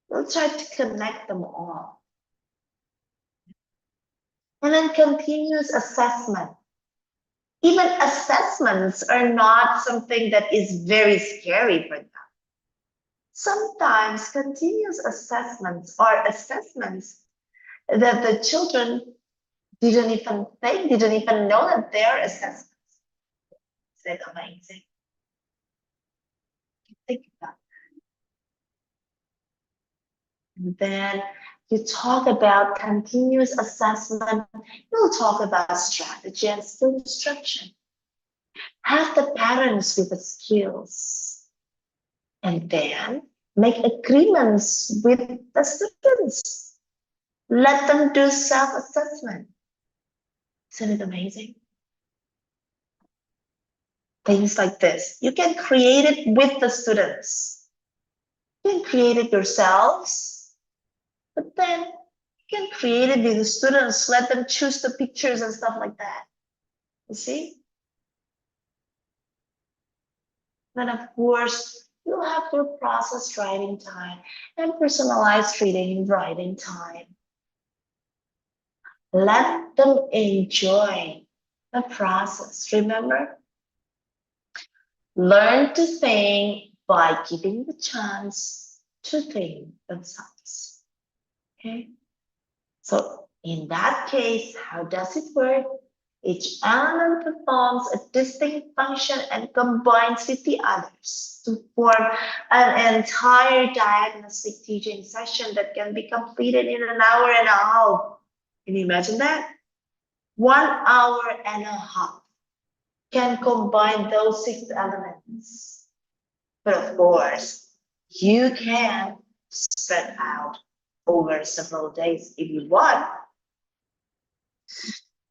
We'll try to connect them all. And then continuous assessment. Even assessments are not something that is very scary for them. Sometimes continuous assessments are assessments that the children didn't even think, didn't even know that they're assessments. Is that amazing? Think about that. And then you talk about continuous assessment, you'll talk about strategy and skill instruction. Have the parents with the skills. And then make agreements with the students. Let them do self-assessment. Isn't it amazing? Things like this. You can create it with the students. You can create it yourselves, but then you can create it with the students. Let them choose the pictures and stuff like that. You see? Then of course, you have your process writing time and personalized reading and writing time. Let them enjoy the process. Remember, learn to think by giving the chance to think themselves. Okay? So in that case, how does it work? Each element performs a distinct function and combines with the others to form an entire diagnostic teaching session that can be completed in an hour and a half. Can you imagine that? 1 hour and a half can combine those 6 elements. But of course, you can spread out over several days if you want.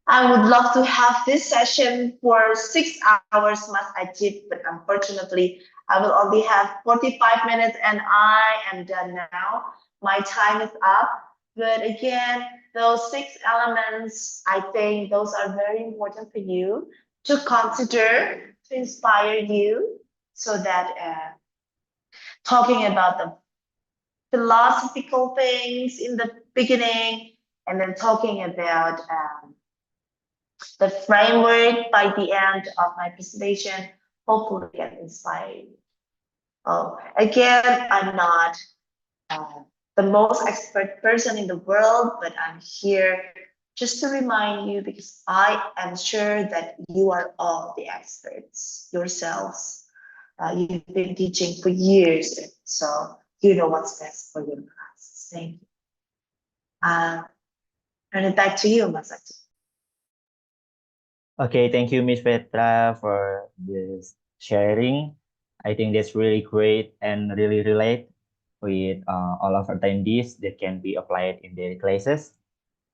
I would love to have this session for 6 hours, Mas Ajib, but unfortunately, I will only have 45 minutes and I am done now. My time is up. But again, those 6 elements, I think those are very important for you to consider, to inspire you, so that talking about the philosophical things in the beginning, and then talking about the framework by the end of my presentation, hopefully can inspire you. Oh, again, I'm not the most expert person in the world, but I'm here just to remind you, because I am sure that you are all the experts yourselves. You've been teaching for years, so you know what's best for your class. Thank you. Turn it back to you, Masaki. Okay, thank you, Miss Petra, for this sharing. I think that's really great and really relate with all of our attendees that can be applied in their classes.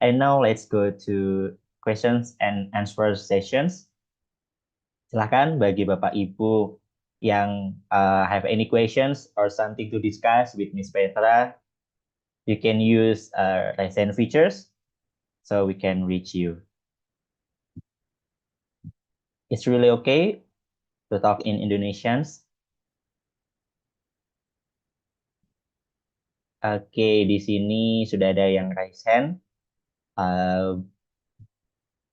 And now let's go to questions and answer sessions. Silahkan bagi Bapak Ibu yang have any questions or something to discuss with Miss Petra, you can use raise hand features so we can reach you. It's really okay to talk in Indonesians. Oke, di sini sudah ada yang raise hand.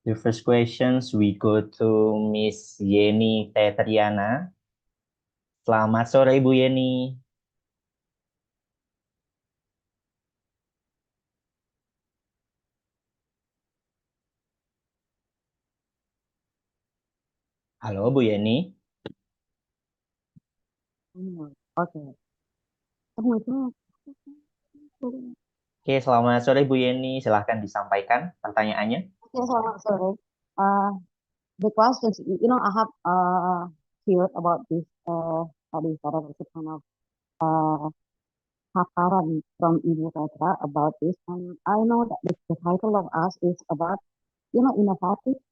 The first questions we go to Miss Yeni Tetriana. Selamat sore, Ibu Yeni. Halo, Bu Yeni. Oke. Oke, selamat sore Bu Yeni. Silahkan disampaikan pertanyaannya. Okay, selamat sore. The questions, I have heard about this tadi pada kind of paparan from Ibu Petra about this, and I know that the title of us is about innovative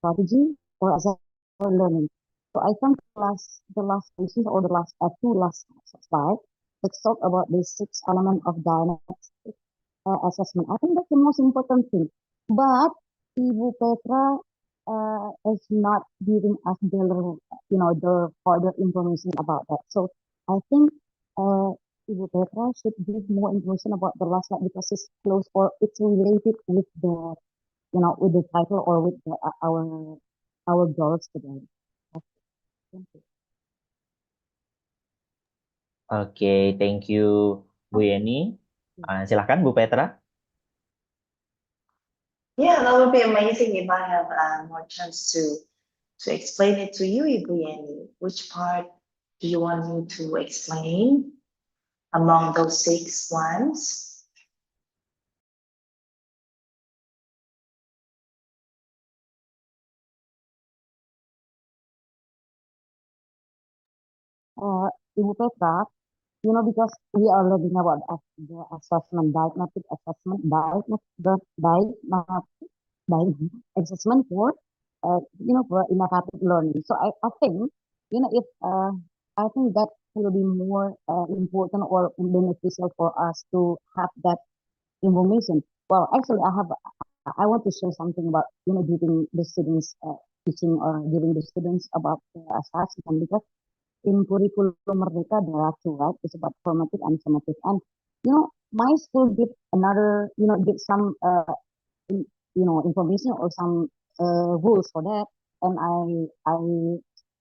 strategy for assessment learning. So I think the last pieces or the last two last slide, let's talk about the six element of diagnostic assessment. I think that's the most important thing. But Ibu Petra is not giving us the further information about that. So I think Ibu Petra should give more information about the last slide because it's close or it's related with the with the title or with our goals today. Okay, thank you. Oke, thank you Bu Yeni. Silahkan Bu Petra. Yeah, that would be amazing if I have more chance to explain it to you, Ibu Yeni. Which part do you want me to explain among those six ones? Ibu Petra, because we are learning about the assessment, diagnostic assessment, assessment for, for innovative learning. So I think, if I think that will be more important or beneficial for us to have that information. Well, actually, I want to share something about, giving the students teaching or giving the students about the assessment because in curriculum Merdeka there are two, right? It's about formative and summative. And my school give another, give some information or some rules for that. And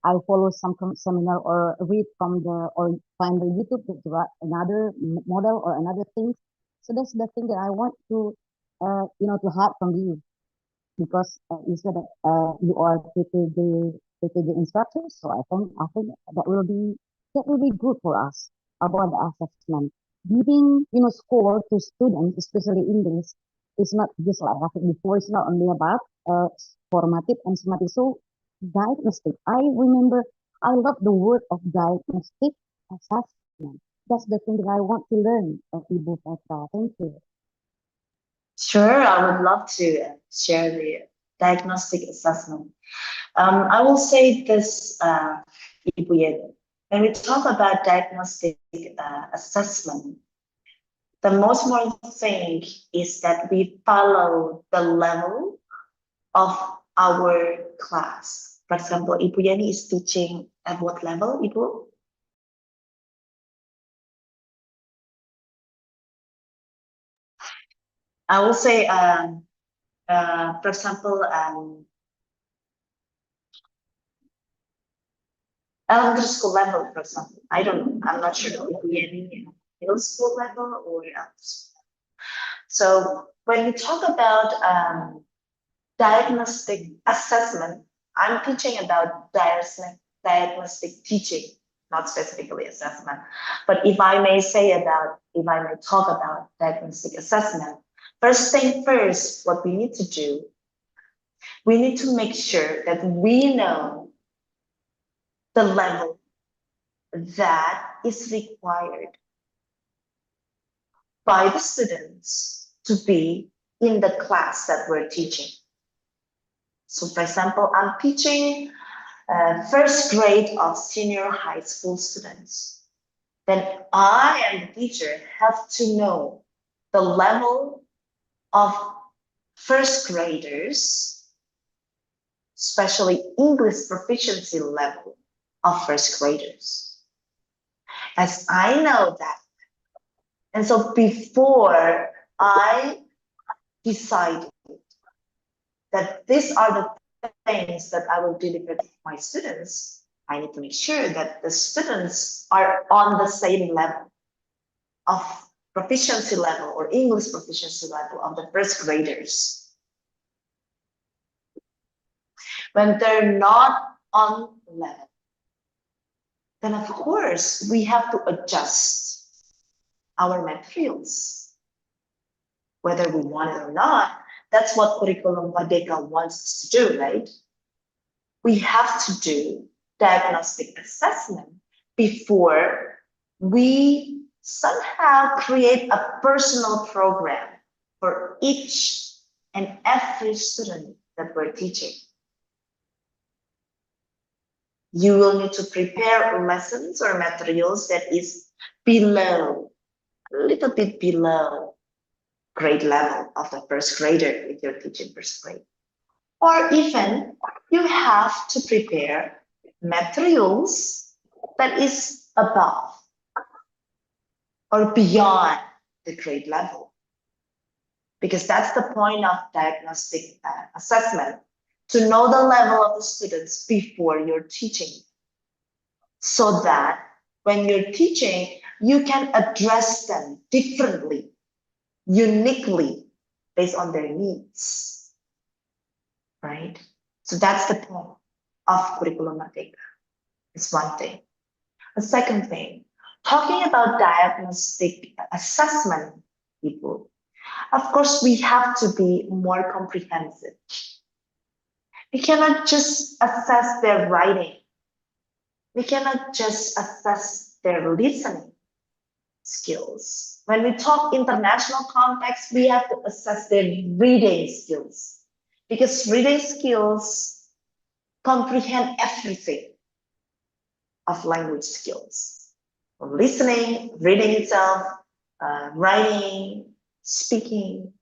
I follow some seminar or read from the or find the YouTube another model or another thing. So that's the thing that I want to to have from you because you said that you are PPG instructors, so I think that will be good for us about the assessment. Giving score to students, especially English, is not just like I said before. It's not only about formative and summative. So diagnostic. I remember I love the word of diagnostic assessment. That's the thing that I want to learn, Ibu Petra. Thank you. Sure, I would love to share the diagnostic assessment. I will say this, Ibu Yeni. When we talk about diagnostic assessment, the most important thing is that we follow the level of our class. For example, Ibu Yeni is teaching at what level, Ibu? I will say, for example, elementary school level, for example. I'm not sure if we any middle school level or elementary school. So when we talk about diagnostic assessment, I'm teaching about diagnostic teaching, not specifically assessment. But if I may talk about diagnostic assessment, first thing first, what we need to do, we need to make sure that we know the level that is required by the students to be in the class that we're teaching. So for example, I'm teaching first grade of senior high school students. Then I and the teacher have to know the level of first graders, especially English proficiency level of first graders. As I know that, and so before I decided that these are the things that I will deliver to my students, I need to make sure that the students are on the same level of proficiency level or English proficiency level of the first graders. When they're not on level, then of course we have to adjust our materials, whether we want it or not. That's what Curriculum Merdeka wants us to do, right? We have to do diagnostic assessment before we somehow create a personal program for each and every student that we're teaching. You will need to prepare lessons or materials that is below, a little bit below grade level of the first grader if you're teaching first grade. Or even you have to prepare materials that is above or beyond the grade level. Because that's the point of diagnostic assessment, to know the level of the students before you're teaching, so that when you're teaching, you can address them differently, uniquely, based on their needs, right? So that's the point of curriculum merdeka. It's one thing. The second thing, talking about diagnostic assessment, people, of course, we have to be more comprehensive. We cannot just assess their writing. We cannot just assess their listening skills. When we talk international context, we have to assess their reading skills, because reading skills comprehend everything of language skills. From listening, reading itself, writing, speaking.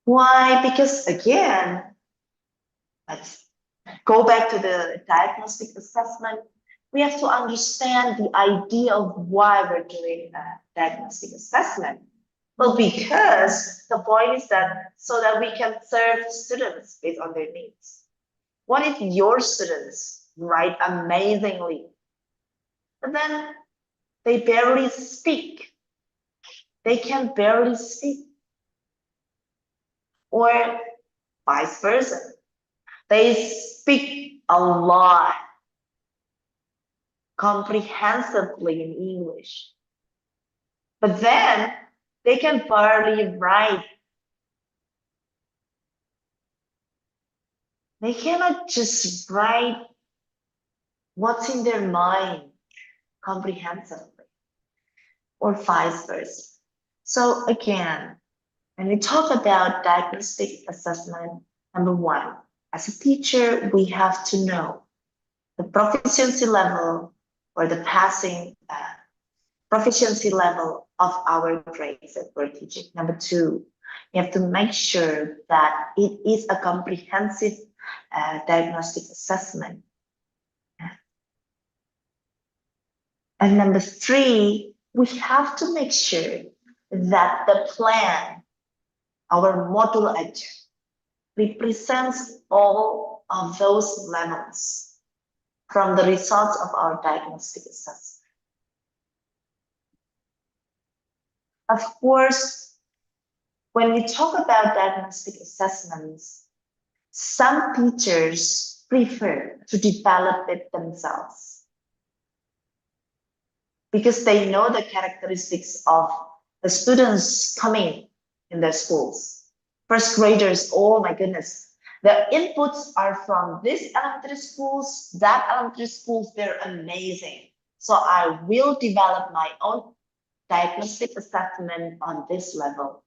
Why? Because again, let's go back to the diagnostic assessment. We have to understand the idea of why we're doing a diagnostic assessment. Well, because the point is that so that we can serve students based on their needs. What if your students write amazingly, but then they barely speak? They can barely speak. Or vice versa. They speak a lot, comprehensively in English, but then they can barely write. They cannot just write what's in their mind comprehensively, or vice versa. So again, when we talk about diagnostic assessment, number one, as a teacher, we have to know the proficiency level or the passing proficiency level of our grades that we're teaching. Number two, you have to make sure that it is a comprehensive diagnostic assessment. And number three, we have to make sure that the plan, our module agenda, represents all of those levels from the results of our diagnostic assessment. Of course, when we talk about diagnostic assessments, some teachers prefer to develop it themselves because they know the characteristics of the students coming in their schools. First graders, oh my goodness, the inputs are from this elementary schools, that elementary schools, they're amazing. So I will develop my own diagnostic assessment on this level,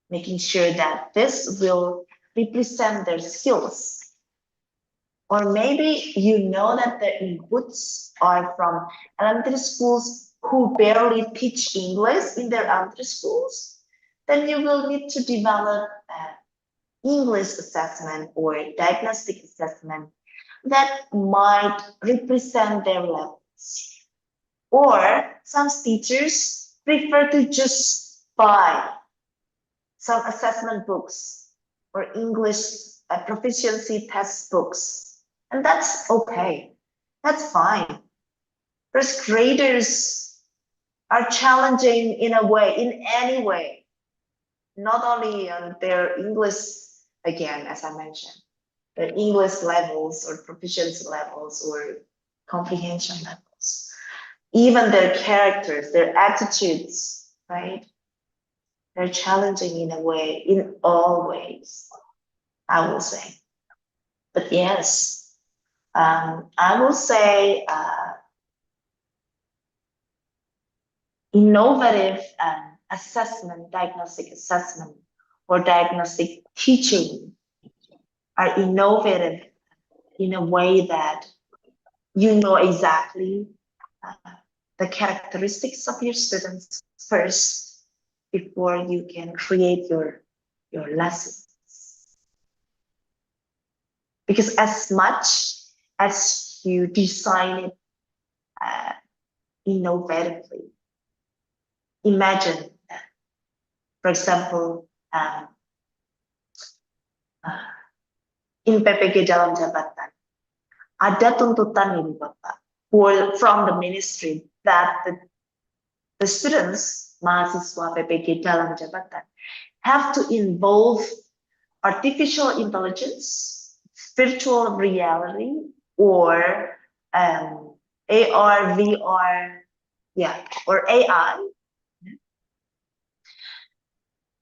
making sure that this will represent their skills. Or maybe you know that the inputs are from elementary schools who barely teach English in their elementary schools, then you will need to develop English assessment or diagnostic assessment that might represent their levels. Or some teachers prefer to just buy some assessment books or English proficiency test books. And that's okay. That's fine. First graders are challenging in a way, in any way, not only on their English, again, as I mentioned, the English levels or proficiency levels or comprehension levels, even their characters, their attitudes, right? They're challenging in a way, in all ways, I will say. But yes, I will say innovative assessment, diagnostic assessment, or diagnostic teaching are innovative in a way that you know exactly the characteristics of your students first before you can create your lessons. Because as much as you design it innovatively, imagine, for example, in PPG dalam jabatan, ada tuntutan ini Bapak, from the ministry that the students, mahasiswa PPG dalam jabatan, have to involve artificial intelligence, virtual reality, or AR, VR, or AI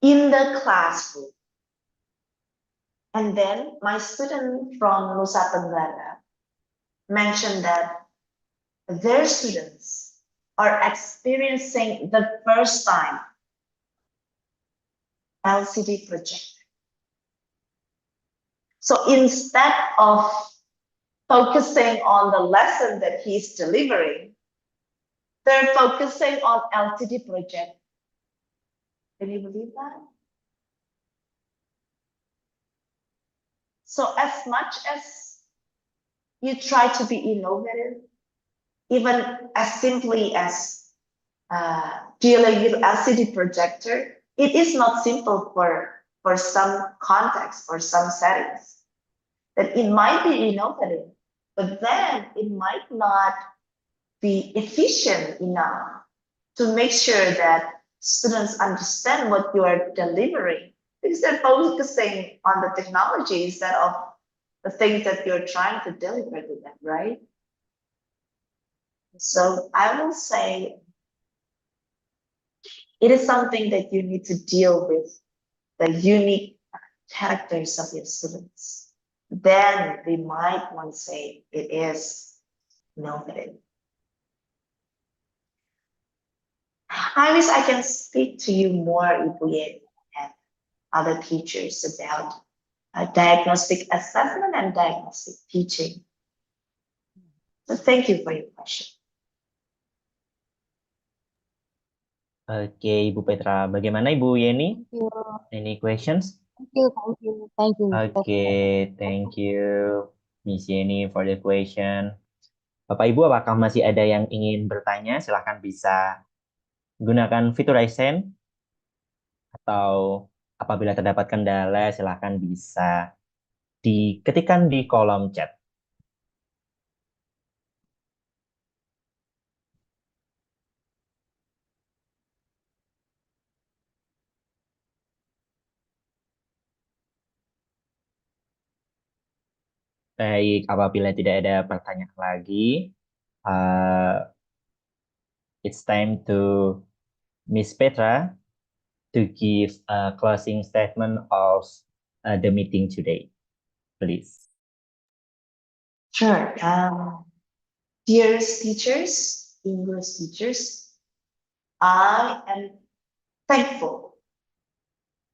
in the classroom. And then my student from Nusa Tenggara mentioned that their students are experiencing the first time LCD projector. So instead of focusing on the lesson that he's delivering, they're focusing on LCD projector. Can you believe that? So as much as you try to be innovative, even as simply as dealing with LCD projector, it is not simple for some context or some settings. That it might be innovative, but then it might not be efficient enough to make sure that students understand what you are delivering, because they're focusing on the technology instead of the things that you're trying to deliver to them, right? So I will say it is something that you need to deal with, the unique characters of your students. Then we might want to say it is innovative. I wish I can speak to you more, Ibu Yeni, and other teachers about diagnostic assessment and diagnostic teaching. So thank you for your question. Oke, Ibu Petra. Bagaimana Ibu Yeni? Thank you. Any questions? Thank you. Thank you. Thank you. Okay, thank you, Miss Yeni, for the question. Bapak Ibu, apakah masih ada yang ingin bertanya? Silahkan bisa gunakan fitur raise hand, atau apabila terdapat kendala, silahkan bisa diketikkan di kolom chat. Baik, apabila tidak ada pertanyaan lagi, it's time to Miss Petra to give a closing statement of the meeting today, please. Sure. Dearest teachers, English teachers, I am thankful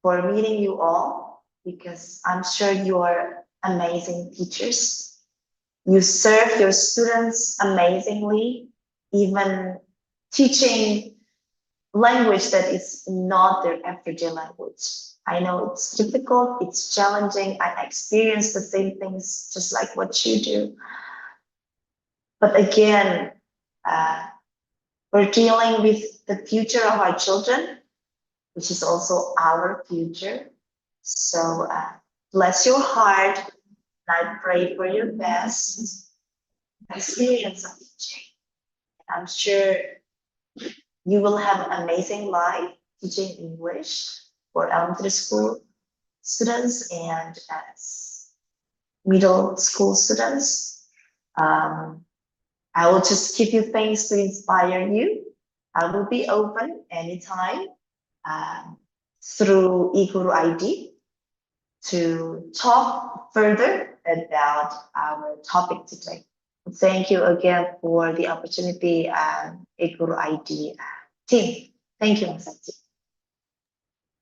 for meeting you all because I'm sure you are amazing teachers. You serve your students amazingly, even teaching language that is not their everyday language. I know it's difficult, it's challenging. I experience the same things just like what you do. But again, we're dealing with the future of our children, which is also our future. So bless your heart, and I pray for your best experience of teaching. I'm sure you will have an amazing life teaching English for elementary school students and as middle school students. I will just give you things to inspire you. I will be open anytime through INGGRIS ID to talk further about our topic today. Thank you again for the opportunity, INGGRIS ID team. Thank you, Mas Ati.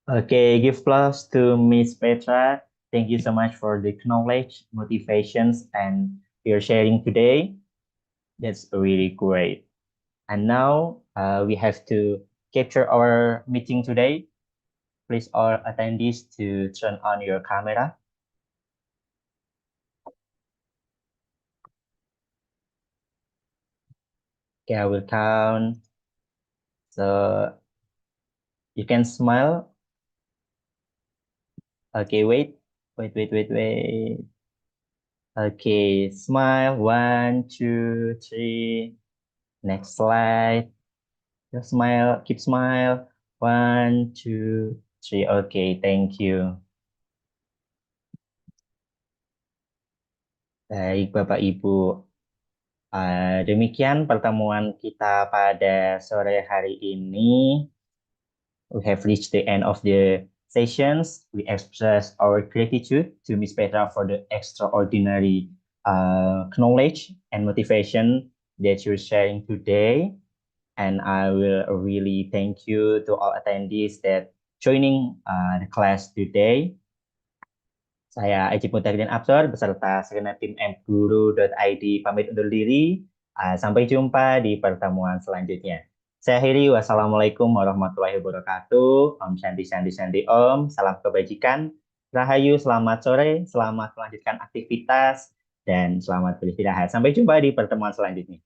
Okay, give applause to Miss Petra Thank you so much for the knowledge, motivations, and your sharing today. That's really great. And now we have to capture our meeting today. Please all attendees to turn on your camera. Okay, I will count. So you can smile. Okay, wait. Okay, smile. 1, 2, 3. Next slide. Just smile, keep smile. 1, 2, 3. Okay, thank you. Baik, Bapak Ibu. Demikian pertemuan kita pada sore hari ini. We have reached the end of the sessions. We express our gratitude to Miss Petra for the extraordinary knowledge and motivation that you're sharing today. And I will really thank you to all attendees that joining the class today. Saya Aji Mutahidin Absor beserta segenap tim mguru.id pamit undur diri. Sampai jumpa di pertemuan selanjutnya. Saya akhiri, wassalamualaikum warahmatullahi wabarakatuh. Om Shanti Shanti Shanti Om. Salam kebajikan. Rahayu, selamat sore, selamat melanjutkan aktivitas, dan selamat beristirahat. Sampai jumpa di pertemuan selanjutnya.